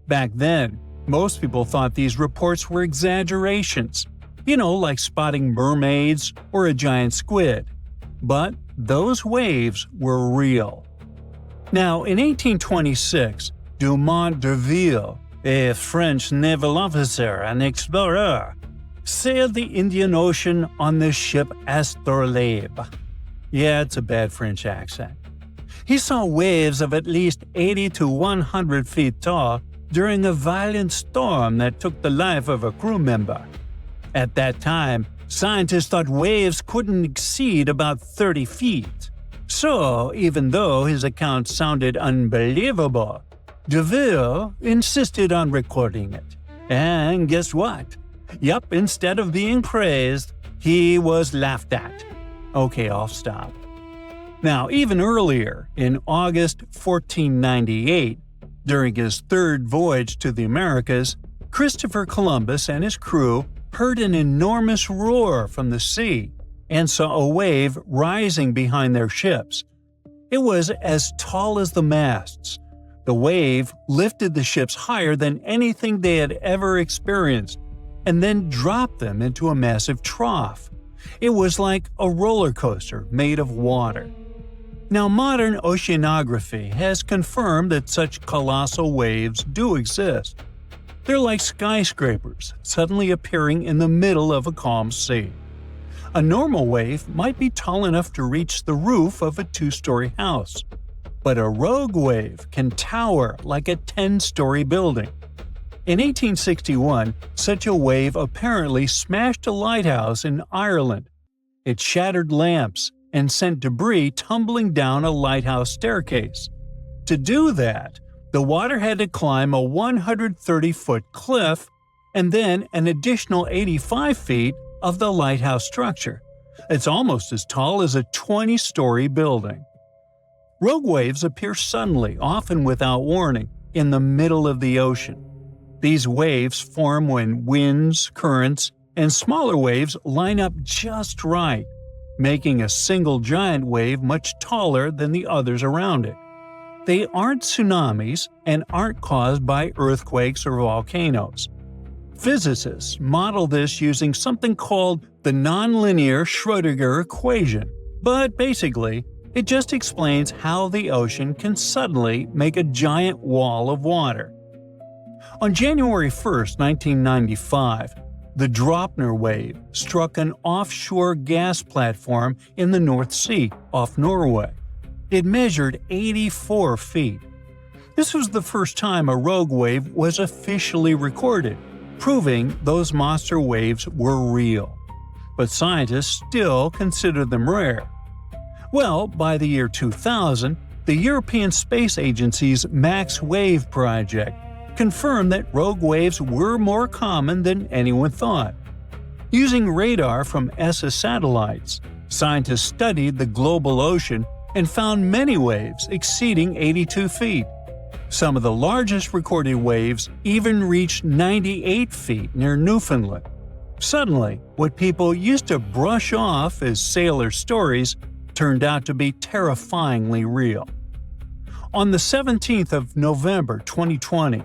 Back then, most people thought these reports were exaggerations, like spotting mermaids or a giant squid. But those waves were real. Now, in 1826, Dumont d'Urville, a French naval officer and explorer, sailed the Indian Ocean on the ship Astrolabe. Yeah, it's a bad French accent. He saw waves of at least 80 to 100 feet tall during a violent storm that took the life of a crew member. At that time, scientists thought waves couldn't exceed about 30 feet. So, even though his account sounded unbelievable, D'Urville insisted on recording it. And guess what? Yup, instead of being praised, he was laughed at. Okay, I'll stop. Now, even earlier, in August 1498, during his third voyage to the Americas, Christopher Columbus and his crew heard an enormous roar from the sea and saw a wave rising behind their ships. It was as tall as the masts. The wave lifted the ships higher than anything they had ever experienced, and then dropped them into a massive trough. It was like a roller coaster made of water. Now, modern oceanography has confirmed that such colossal waves do exist. They're like skyscrapers suddenly appearing in the middle of a calm sea. A normal wave might be tall enough to reach the roof of a 2-story house, but a rogue wave can tower like a 10-story building. In 1861, such a wave apparently smashed a lighthouse in Ireland. It shattered lamps and sent debris tumbling down a lighthouse staircase. To do that, the water had to climb a 130-foot cliff and then an additional 85 feet of the lighthouse structure. It's almost as tall as a 20-story building. Rogue waves appear suddenly, often without warning, in the middle of the ocean. These waves form when winds, currents, and smaller waves line up just right, making a single giant wave much taller than the others around it. They aren't tsunamis and aren't caused by earthquakes or volcanoes. Physicists model this using something called the nonlinear Schrödinger equation, but basically, it just explains how the ocean can suddenly make a giant wall of water. On January 1, 1995, the Dropner wave struck an offshore gas platform in the North Sea off Norway. It measured 84 feet. This was the first time a rogue wave was officially recorded, proving those monster waves were real. But scientists still consider them rare. Well, by the year 2000, the European Space Agency's Max Wave project confirmed that rogue waves were more common than anyone thought. Using radar from ESA satellites, scientists studied the global ocean and found many waves exceeding 82 feet. Some of the largest recorded waves even reached 98 feet near Newfoundland. Suddenly, what people used to brush off as sailor stories turned out to be terrifyingly real. On the 17th of November 2020,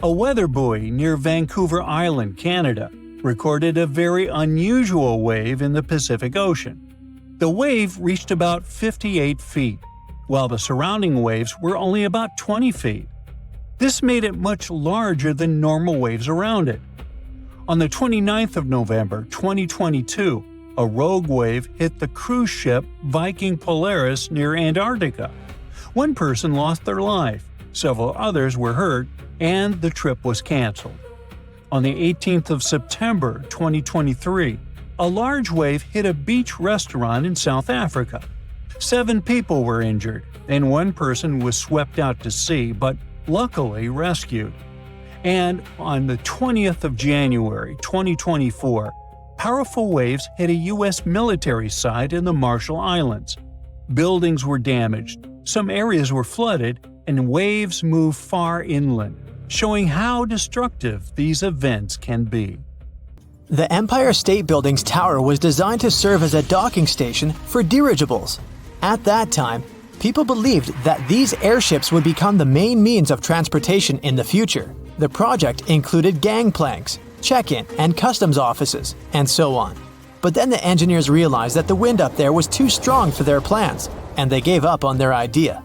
a weather buoy near Vancouver Island, Canada, recorded a very unusual wave in the Pacific Ocean. The wave reached about 58 feet, while the surrounding waves were only about 20 feet. This made it much larger than normal waves around it. On the 29th of November 2022, a rogue wave hit the cruise ship Viking Polaris near Antarctica. One person lost their life, several others were hurt, and the trip was canceled. On the 18th of September 2023, a large wave hit a beach restaurant in South Africa. 7 people were injured, and one person was swept out to sea but luckily rescued. And on the 20th of January 2024, powerful waves hit a U.S. military site in the Marshall Islands. Buildings were damaged, some areas were flooded, and waves moved far inland, showing how destructive these events can be. The Empire State Building's tower was designed to serve as a docking station for dirigibles. At that time, people believed that these airships would become the main means of transportation in the future. The project included gangplanks, check-in and customs offices, and so on. But then the engineers realized that the wind up there was too strong for their plans, and they gave up on their idea.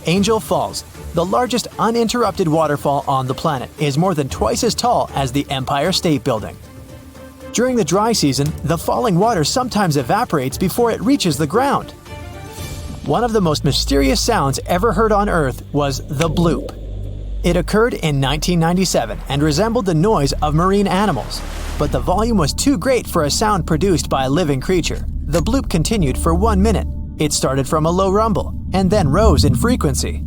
Angel Falls, the largest uninterrupted waterfall on the planet, is more than twice as tall as the Empire State Building. During the dry season, the falling water sometimes evaporates before it reaches the ground. One of the most mysterious sounds ever heard on Earth was the bloop. It occurred in 1997 and resembled the noise of marine animals, but the volume was too great for a sound produced by a living creature. The bloop continued for 1 minute. It started from a low rumble and then rose in frequency.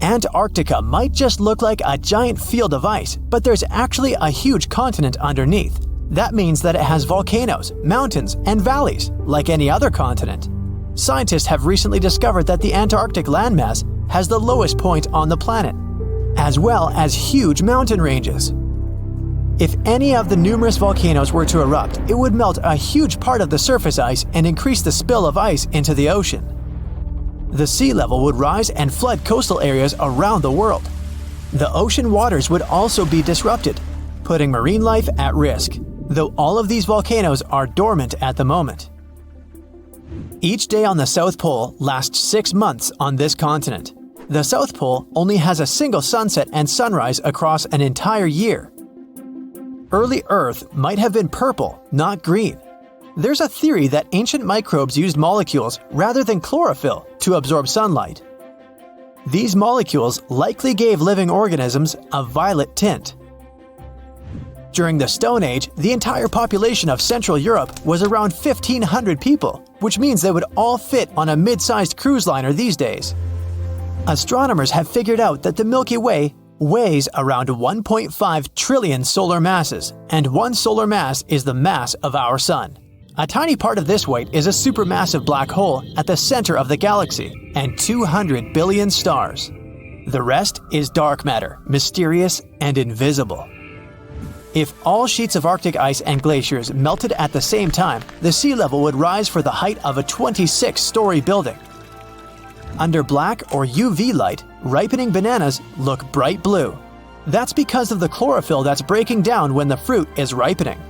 Antarctica might just look like a giant field of ice, but there's actually a huge continent underneath. That means that it has volcanoes, mountains, and valleys, like any other continent. Scientists have recently discovered that the Antarctic landmass has the lowest point on the planet, as well as huge mountain ranges. If any of the numerous volcanoes were to erupt, it would melt a huge part of the surface ice and increase the spill of ice into the ocean. The sea level would rise and flood coastal areas around the world. The ocean waters would also be disrupted, putting marine life at risk, though all of these volcanoes are dormant at the moment. Each day on the South Pole lasts 6 months on this continent. The South Pole only has a single sunset and sunrise across an entire year. Early Earth might have been purple, not green. There's a theory that ancient microbes used molecules rather than chlorophyll to absorb sunlight. These molecules likely gave living organisms a violet tint. During the Stone Age, the entire population of Central Europe was around 1,500 people, which means they would all fit on a mid-sized cruise liner these days. Astronomers have figured out that the Milky Way weighs around 1.5 trillion solar masses, and one solar mass is the mass of our Sun. A tiny part of this weight is a supermassive black hole at the center of the galaxy, and 200 billion stars. The rest is dark matter, mysterious and invisible. If all sheets of Arctic ice and glaciers melted at the same time, the sea level would rise for the height of a 26-story building. Under black or UV light, ripening bananas look bright blue. That's because of the chlorophyll that's breaking down when the fruit is ripening.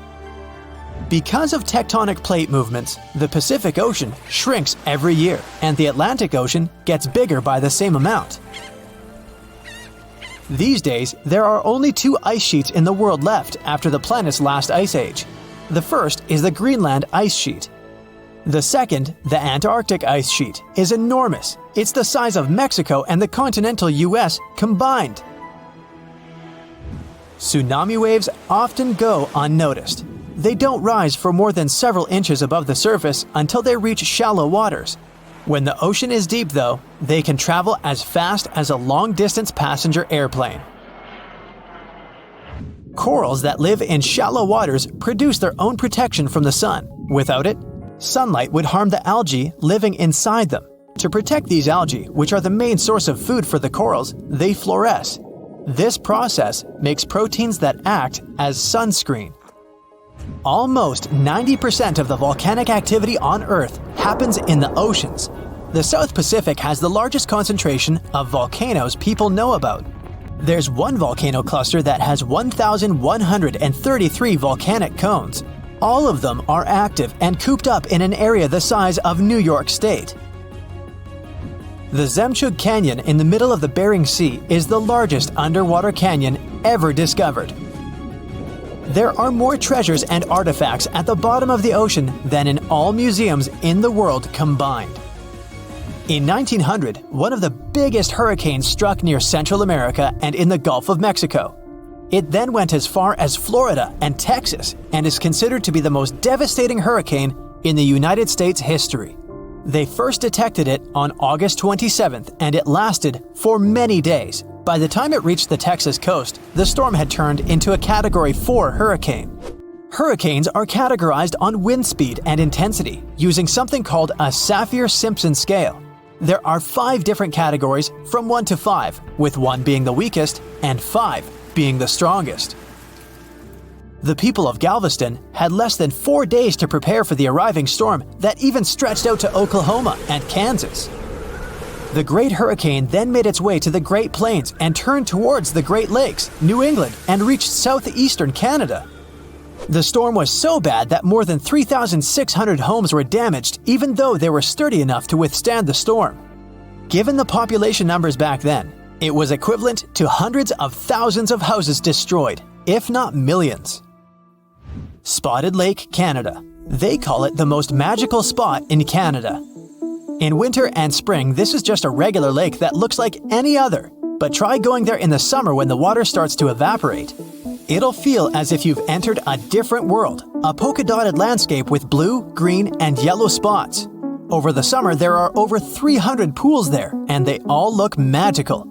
Because of tectonic plate movements, the Pacific Ocean shrinks every year, and the Atlantic Ocean gets bigger by the same amount. These days, there are only 2 ice sheets in the world left after the planet's last ice age. The first is the Greenland ice sheet. The second, the Antarctic ice sheet, is enormous. It's the size of Mexico and the continental US combined. Tsunami waves often go unnoticed. They don't rise for more than several inches above the surface until they reach shallow waters. When the ocean is deep, though, they can travel as fast as a long-distance passenger airplane. Corals that live in shallow waters produce their own protection from the sun. Without it, sunlight would harm the algae living inside them. To protect these algae, which are the main source of food for the corals, they fluoresce. This process makes proteins that act as sunscreen. Almost 90% of the volcanic activity on Earth happens in the oceans. The South Pacific has the largest concentration of volcanoes people know about. There's one volcano cluster that has 1,133 volcanic cones. All of them are active and cooped up in an area the size of New York State. The Zemchug Canyon in the middle of the Bering Sea is the largest underwater canyon ever discovered. There are more treasures and artifacts at the bottom of the ocean than in all museums in the world combined. In 1900, one of the biggest hurricanes struck near Central America and in the Gulf of Mexico. It then went as far as Florida and Texas and is considered to be the most devastating hurricane in the United States history. They first detected it on August 27th, and it lasted for many days. By the time it reached the Texas coast, the storm had turned into a Category 4 hurricane. Hurricanes are categorized on wind speed and intensity using something called a Saffir-Simpson scale. There are 5 different categories from 1 to 5, with 1 being the weakest and 5 being the strongest. The people of Galveston had less than 4 days to prepare for the arriving storm that even stretched out to Oklahoma and Kansas. The Great Hurricane then made its way to the Great Plains and turned towards the Great Lakes, New England, and reached southeastern Canada. The storm was so bad that more than 3,600 homes were damaged, even though they were sturdy enough to withstand the storm. Given the population numbers back then, it was equivalent to hundreds of thousands of houses destroyed, if not millions. Spotted Lake, Canada. They call it the most magical spot in Canada. In winter and spring, this is just a regular lake that looks like any other, but try going there in the summer when the water starts to evaporate. It'll feel as if you've entered a different world, a polka-dotted landscape with blue, green, and yellow spots. Over the summer, there are over 300 pools there, and they all look magical.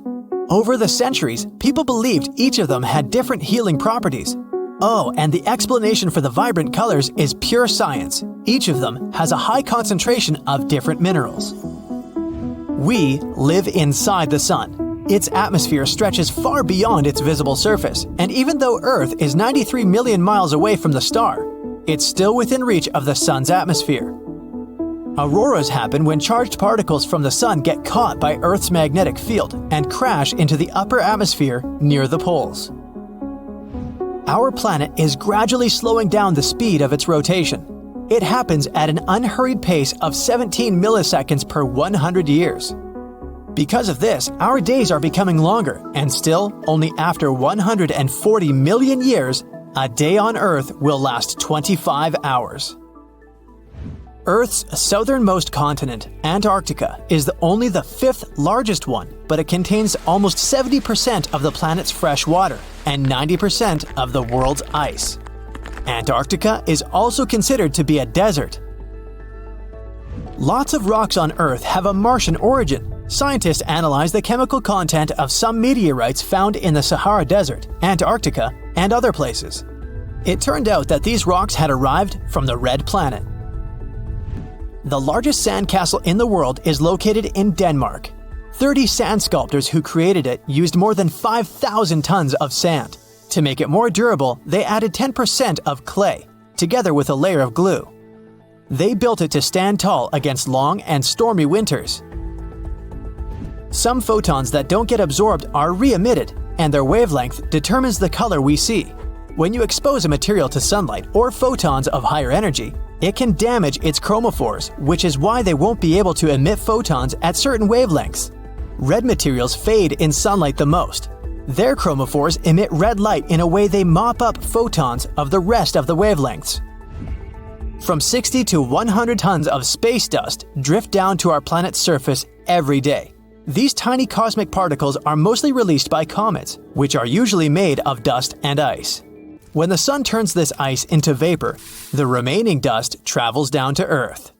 Over the centuries, people believed each of them had different healing properties. Oh, and the explanation for the vibrant colors is pure science. Each of them has a high concentration of different minerals. We live inside the sun. Its atmosphere stretches far beyond its visible surface, and even though Earth is 93 million miles away from the star, it's still within reach of the sun's atmosphere. Auroras happen when charged particles from the sun get caught by Earth's magnetic field and crash into the upper atmosphere near the poles. Our planet is gradually slowing down the speed of its rotation. It happens at an unhurried pace of 17 milliseconds per 100 years. Because of this, our days are becoming longer, and still, only after 140 million years, a day on Earth will last 25 hours. Earth's southernmost continent, Antarctica, is only the 5th largest one, but it contains almost 70% of the planet's fresh water and 90% of the world's ice. Antarctica is also considered to be a desert. Lots of rocks on Earth have a Martian origin. Scientists analyze the chemical content of some meteorites found in the Sahara Desert, Antarctica, and other places. It turned out that these rocks had arrived from the Red Planet. The largest sandcastle in the world is located in Denmark. 30 sand sculptors who created it used more than 5,000 tons of sand. To make it more durable, they added 10% of clay, together with a layer of glue. They built it to stand tall against long and stormy winters. Some photons that don't get absorbed are re-emitted, and their wavelength determines the color we see. When you expose a material to sunlight or photons of higher energy, it can damage its chromophores, which is why they won't be able to emit photons at certain wavelengths. Red materials fade in sunlight the most. Their chromophores emit red light in a way they mop up photons of the rest of the wavelengths. From 60 to 100 tons of space dust drift down to our planet's surface every day. These tiny cosmic particles are mostly released by comets, which are usually made of dust and ice. When the sun turns this ice into vapor, the remaining dust travels down to Earth.